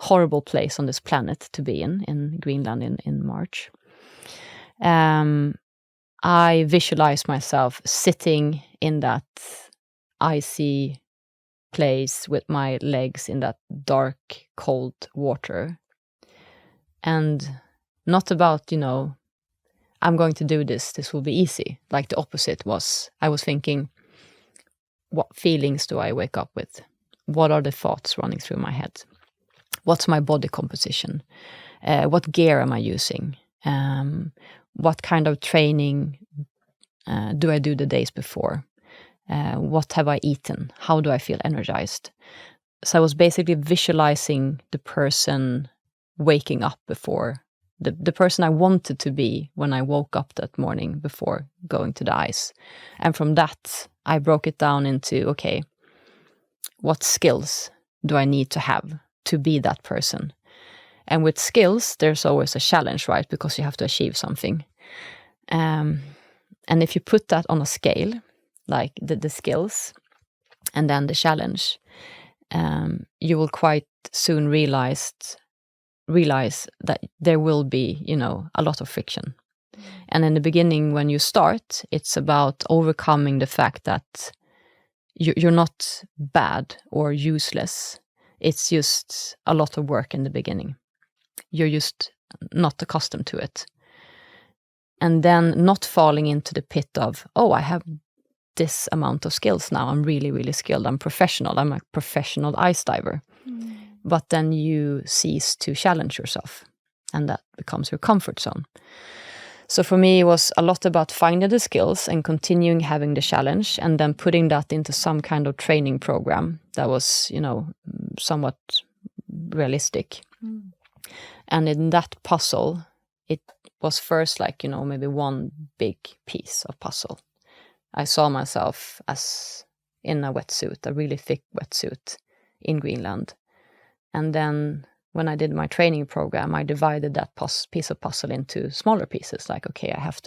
horrible place on this planet to be in Greenland in March. I visualized myself sitting in that icy place with my legs in that dark, cold water. And not about, I'm going to do this will be easy. Like the opposite was, I was thinking, what feelings do I wake up with? What are the thoughts running through my head? What's my body composition? What gear am I using? What kind of training do I do the days before? What have I eaten? How do I feel energized? So I was basically visualizing the person waking up before, the person I wanted to be when I woke up that morning before going to the ice. And from that, I broke it down into, okay, what skills do I need to have to be that person? And with skills, there's always a challenge, right? Because you have to achieve something. And if you put that on a scale, like the skills and then the challenge, you will quite soon realize that there will be, a lot of friction. And in the beginning, when you start, it's about overcoming the fact that you're not bad or useless. It's just a lot of work in the beginning. You're just not accustomed to it. And then not falling into the pit of, I have this amount of skills now. I'm really, really skilled. I'm professional. I'm a professional ice diver. But then you cease to challenge yourself. And that becomes your comfort zone. So for me, it was a lot about finding the skills and continuing having the challenge and then putting that into some kind of training program that was, somewhat realistic. And in that puzzle, it was first like, maybe one big piece of puzzle. I saw myself as in a wetsuit, a really thick wetsuit in Greenland. And then when I did my training program, I divided that piece of puzzle into smaller pieces. Like, okay, I have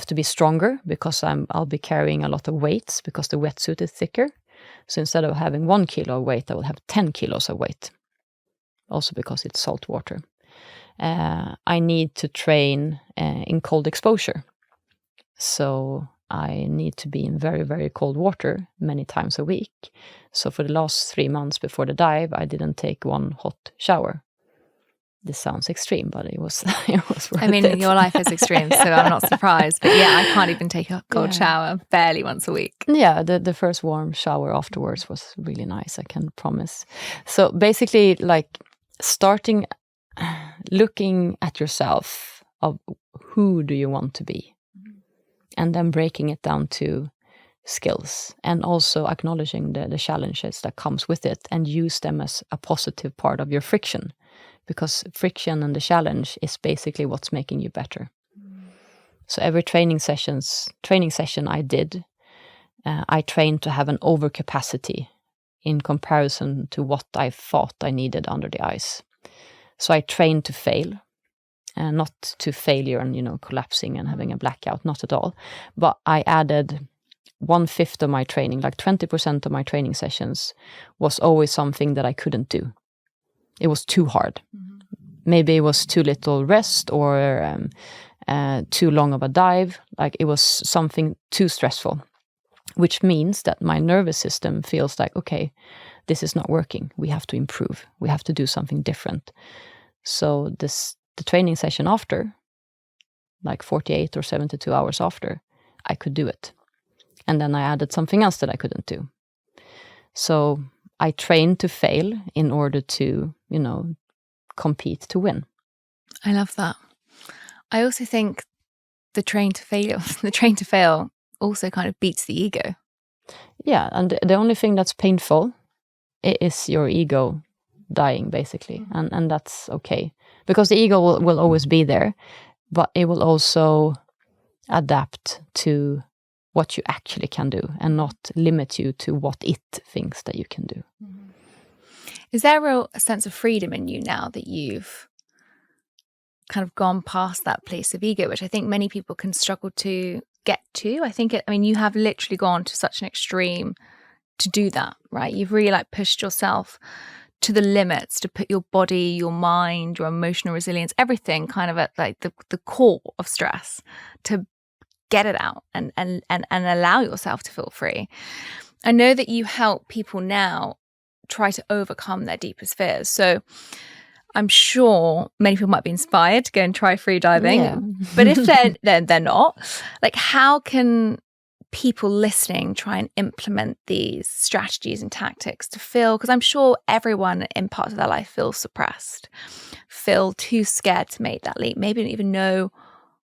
to be stronger because I'll be carrying a lot of weights because the wetsuit is thicker. So instead of having 1 kilo of weight, I will have 10 kilos of weight. Also because it's salt water. I need to train in cold exposure. So I need to be in very, very cold water many times a week. So for the last 3 months before the dive, I didn't take one hot shower. This sounds extreme, but it was worth it. Your life is extreme, so I'm not surprised. But yeah, I can't even take a cold shower barely once a week. Yeah, the first warm shower afterwards was really nice, I can promise. So basically, like starting looking at yourself of who do you want to be? And then breaking it down to skills and also acknowledging the challenges that comes with it and use them as a positive part of your friction. Because friction and the challenge is basically what's making you better. So every training session I did, I trained to have an overcapacity in comparison to what I thought I needed under the ice. So I trained to fail, not to failure and collapsing and having a blackout, not at all. But I added 1/5 of my training, like 20% of my training sessions, was always something that I couldn't do. It was too hard. Maybe it was too little rest or too long of a dive. Like it was something too stressful, which means that my nervous system feels like, okay, this is not working. We have to improve. We have to do something different. So the training session after, like 48 or 72 hours after, I could do it. And then I added something else that I couldn't do. So I train to fail in order to, compete to win. I love that. I also think the train to fail also kind of beats the ego. Yeah, and the only thing that's painful is your ego dying, basically, and that's okay, because the ego will always be there, but it will also adapt to what you actually can do and not limit you to what it thinks that you can do. Is there a real sense of freedom in you now that you've kind of gone past that place of ego, which I think many people can struggle to get to? I mean, you have literally gone to such an extreme to do that, right? You've really like pushed yourself to the limits to put your body, your mind, your emotional resilience, everything kind of at like the core of stress to get it out and allow yourself to feel free. I know that you help people now try to overcome their deepest fears. So I'm sure many people might be inspired to go and try freediving. Yeah. But if they're not, like, how can people listening try and implement these strategies and tactics to feel, because I'm sure everyone in parts of their life feels suppressed, feel too scared to make that leap, maybe don't even know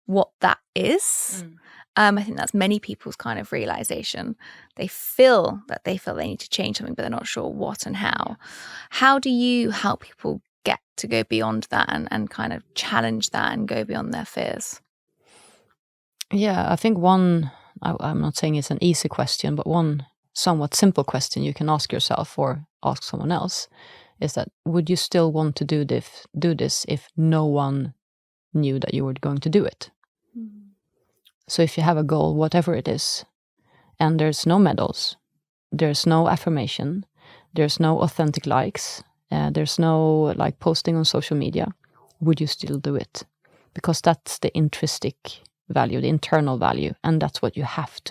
what that is. I think that's many people's kind of realization. They feel they need to change something, but they're not sure what and how. How do you help people get to go beyond that and kind of challenge that and go beyond their fears? Yeah, I think one, I'm not saying it's an easy question, but one somewhat simple question you can ask yourself or ask someone else is that, would you still want to do this if no one knew that you were going to do it? So if you have a goal, whatever it is, and there's no medals, there's no affirmation, there's no authentic likes, there's no like posting on social media, would you still do it? Because that's the intrinsic value, the internal value, and that's what you have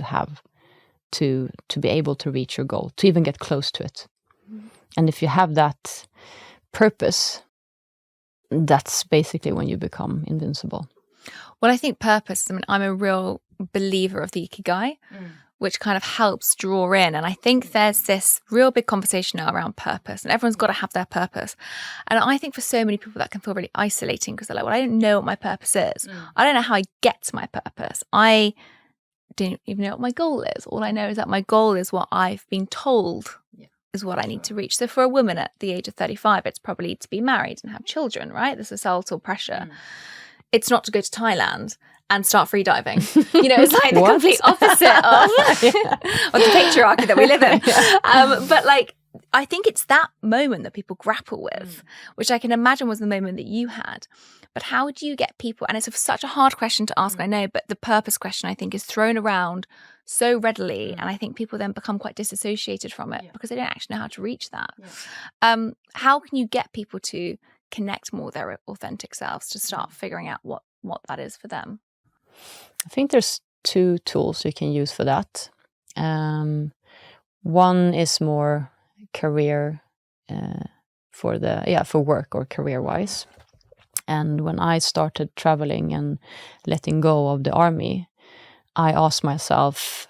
to be able to reach your goal, to even get close to it. And if you have that purpose, that's basically when you become invincible. Well, I think purpose, I mean, I'm a real believer of the Ikigai, which kind of helps draw in. And I think there's this real big conversation now around purpose, and everyone's got to have their purpose. And I think for so many people that can feel really isolating, because they're like, well, I don't know what my purpose is. I don't know how I get to my purpose. I don't even know what my goal is. All I know is that my goal is what I've been told is what I need to reach. So for a woman at the age of 35, it's probably to be married and have children, right? The societal pressure. It's not to go to Thailand and start freediving. It's like the complete opposite of the patriarchy that we live in. But like, I think it's that moment that people grapple with, which I can imagine was the moment that you had. But how do you get people, and it's such a hard question to ask, I know, but the purpose question, I think, is thrown around so readily. And I think people then become quite disassociated from it because they don't actually know how to reach that. How can you get people to connect more with their authentic selves, to start figuring out what that is for them? I think there's two tools you can use for that. One is more career for work or career wise. And when I started traveling and letting go of the army, I asked myself,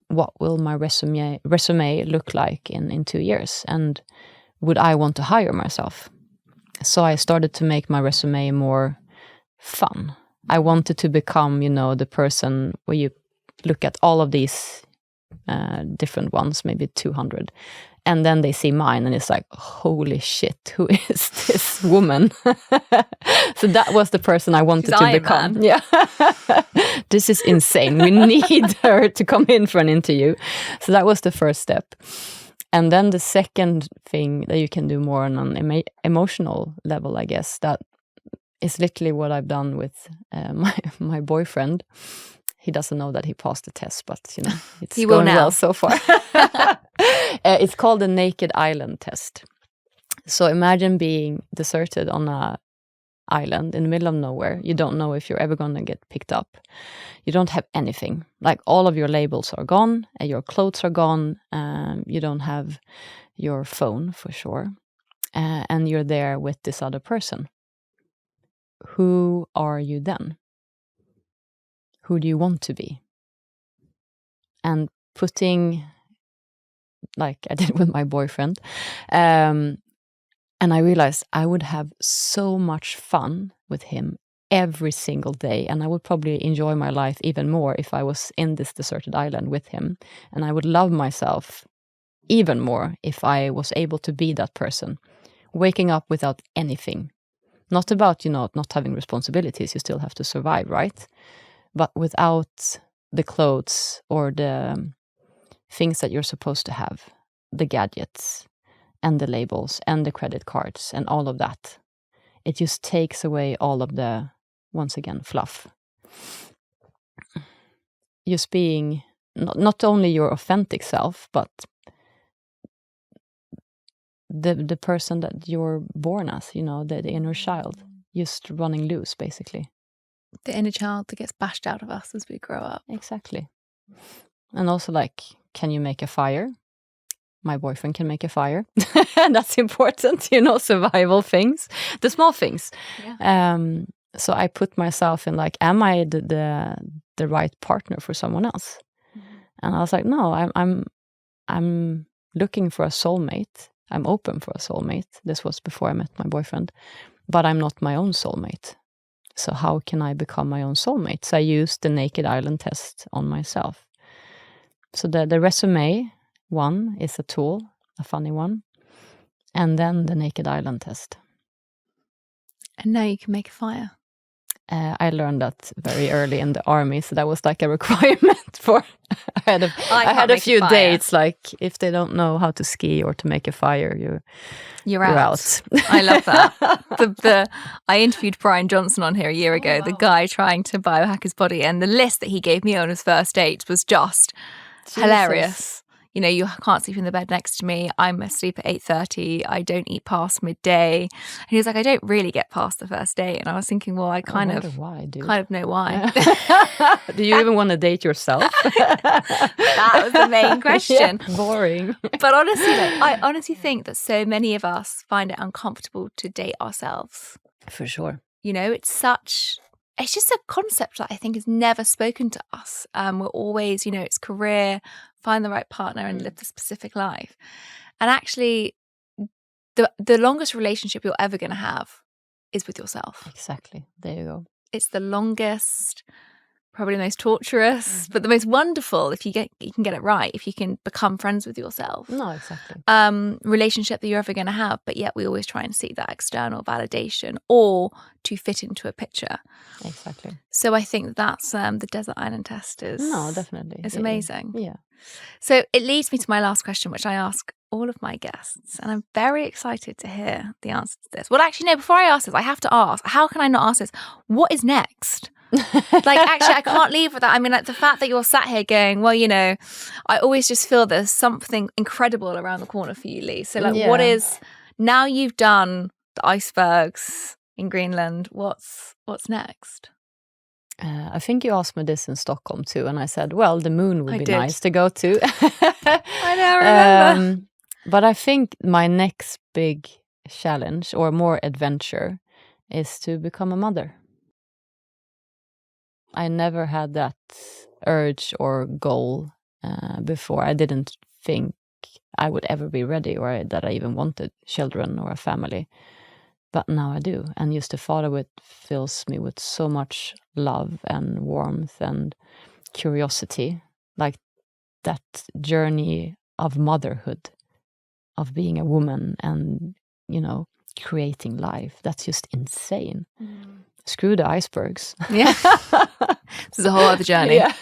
what will my resume look like in 2 years? And would I want to hire myself? So I started to make my resume more fun. I wanted to become, the person where you look at all of these different ones, maybe 200. And then they see mine and it's like, holy shit, who is this woman? So that was the person I wanted to become. Man. Yeah. This is insane. We need her to come in for an interview. So that was the first step. And then the second thing that you can do more on an emotional level, I guess, that is literally what I've done with my boyfriend. He doesn't know that he passed the test, but it's going well so far. It's called the Naked Island test. So imagine being deserted on a island in the middle of nowhere. You don't know if you're ever going to get picked up. You don't have anything. Like, all of your labels are gone, and your clothes are gone. You don't have your phone for sure. And you're there with this other person. Who are you then? Who do you want to be? And putting like I did with my boyfriend. And I realized I would have so much fun with him every single day. And I would probably enjoy my life even more if I was in this deserted island with him. And I would love myself even more if I was able to be that person, waking up without anything. Not about, not having responsibilities. You still have to survive, right? But without the clothes or the things that you're supposed to have, the gadgets and the labels and the credit cards and all of that. It just takes away all of the, once again, fluff. Just being not only your authentic self, but the person that you're born as, the inner child, just running loose, basically. The inner child that gets bashed out of us as we grow up. Exactly. And also, like, can you make a fire? My boyfriend can make a fire. That's important, survival things, the small things. Yeah. So I put myself in, like, am I the right partner for someone else? Mm-hmm. And I was like, no, I'm looking for a soulmate. I'm open for a soulmate. This was before I met my boyfriend, but I'm not my own soulmate. So how can I become my own soulmate? So I used the Naked Island test on myself. So the resume one is a tool, a funny one, and then the Naked Island test. And now you can make a fire. I learned that very early in the army, so that was like a requirement for. I had a few dates, like if they don't know how to ski or to make a fire, you're out. I love that. I interviewed Brian Johnson on here a year ago, the guy trying to biohack his body, and the list that he gave me on his first date was just hilarious. You can't sleep in the bed next to me. I'm asleep at 8:30. I don't eat past midday. And he was like, I don't really get past the first date. And I was thinking, well, I kind of know why. Do you even want to date yourself? That was the main question. Yeah, boring. But honestly, I honestly think that so many of us find it uncomfortable to date ourselves. For sure. It's just a concept that I think is never spoken to us. We're always, it's career, find the right partner and live the specific life. And actually, the longest relationship you're ever going to have is with yourself. Exactly. There you go. It's the longest, probably the most torturous, but the most wonderful if you can get it right, if you can become friends with yourself. No, exactly. Relationship that you're ever going to have, but yet we always try and seek that external validation or to fit into a picture. Exactly. So I think that's the Desert Island test is. No, definitely. It's amazing. Yeah. So it leads me to my last question, which I ask all of my guests, and I'm very excited to hear the answer to this. Well, actually, no, before I ask this, I have to ask, how can I not ask this? What is next? Actually, I can't leave with that. I mean, like the fact that you're sat here going, well, I always just feel there's something incredible around the corner for you, Lee. So what is, now you've done the icebergs in Greenland, what's next? I think you asked me this in Stockholm too, and I said, well, the moon would be nice to go to. I know, I remember. But I think my next big challenge or more adventure is to become a mother. I never had that urge or goal before. I didn't think I would ever be ready or that I even wanted children or a family. But now I do. And just the thought of it fills me with so much love and warmth and curiosity. Like that journey of motherhood, of being a woman and, creating life. That's just insane. Mm. Screw the icebergs. Yeah. This is a whole other journey. Yeah.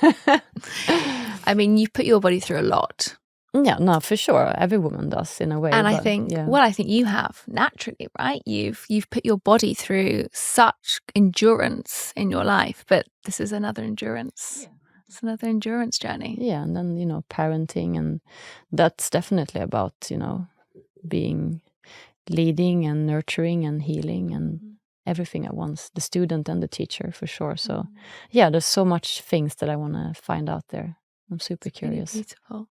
I mean, you put your body through a lot. Yeah, no, for sure. Every woman does in a way. And I think you have naturally, right? You've put your body through such endurance in your life, but this is another endurance. Yeah. It's another endurance journey. Yeah, and then, parenting, and that's definitely about, being leading and nurturing and healing and everything at once, the student and the teacher for sure. So there's so much things that I want to find out there. I'm super curious. Really beautiful.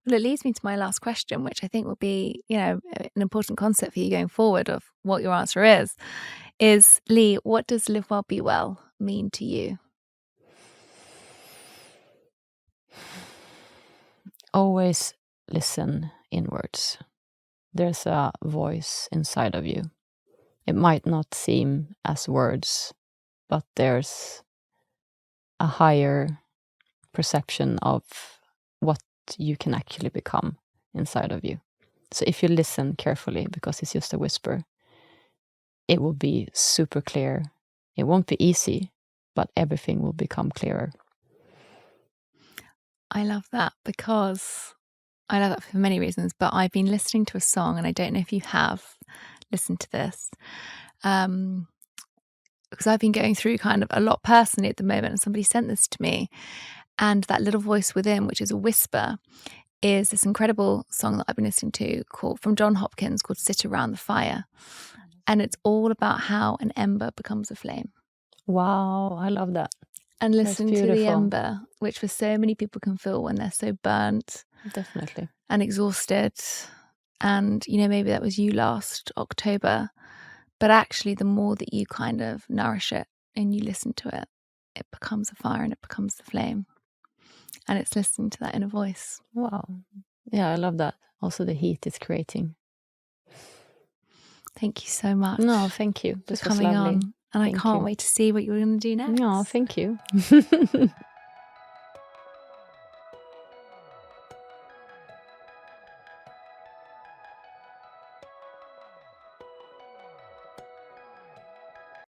Well, it leads me to my last question, which I think will be, an important concept for you going forward of what your answer is Lee, what does live well, be well mean to you? Always listen inwards. There's a voice inside of you. It might not seem as words, but there's a higher perception of what you can actually become inside of you. So if you listen carefully, because it's just a whisper, it will be super clear. It won't be easy, but everything will become clearer. I love that because I love that for many reasons, but I've been listening to a song, and I don't know if you have listened to this, because I've been going through kind of a lot personally at the moment, and somebody sent this to me, and that little voice within, which is a whisper, is this incredible song that I've been listening to from John Hopkins called Sit Around the Fire. And it's all about how an ember becomes a flame. Wow, I love that. And listening to the ember, which for so many people can feel when they're so burnt. Definitely. And exhausted. And, you know, maybe that was you last October. But actually, the more that you kind of nourish it and you listen to it, it becomes a fire and it becomes the flame. And it's listening to that inner voice. Wow. Yeah, I love that. Also the heat it's creating. Thank you so much. No, thank you. For coming on. And I can't wait to see what you're going to do next. No, thank you.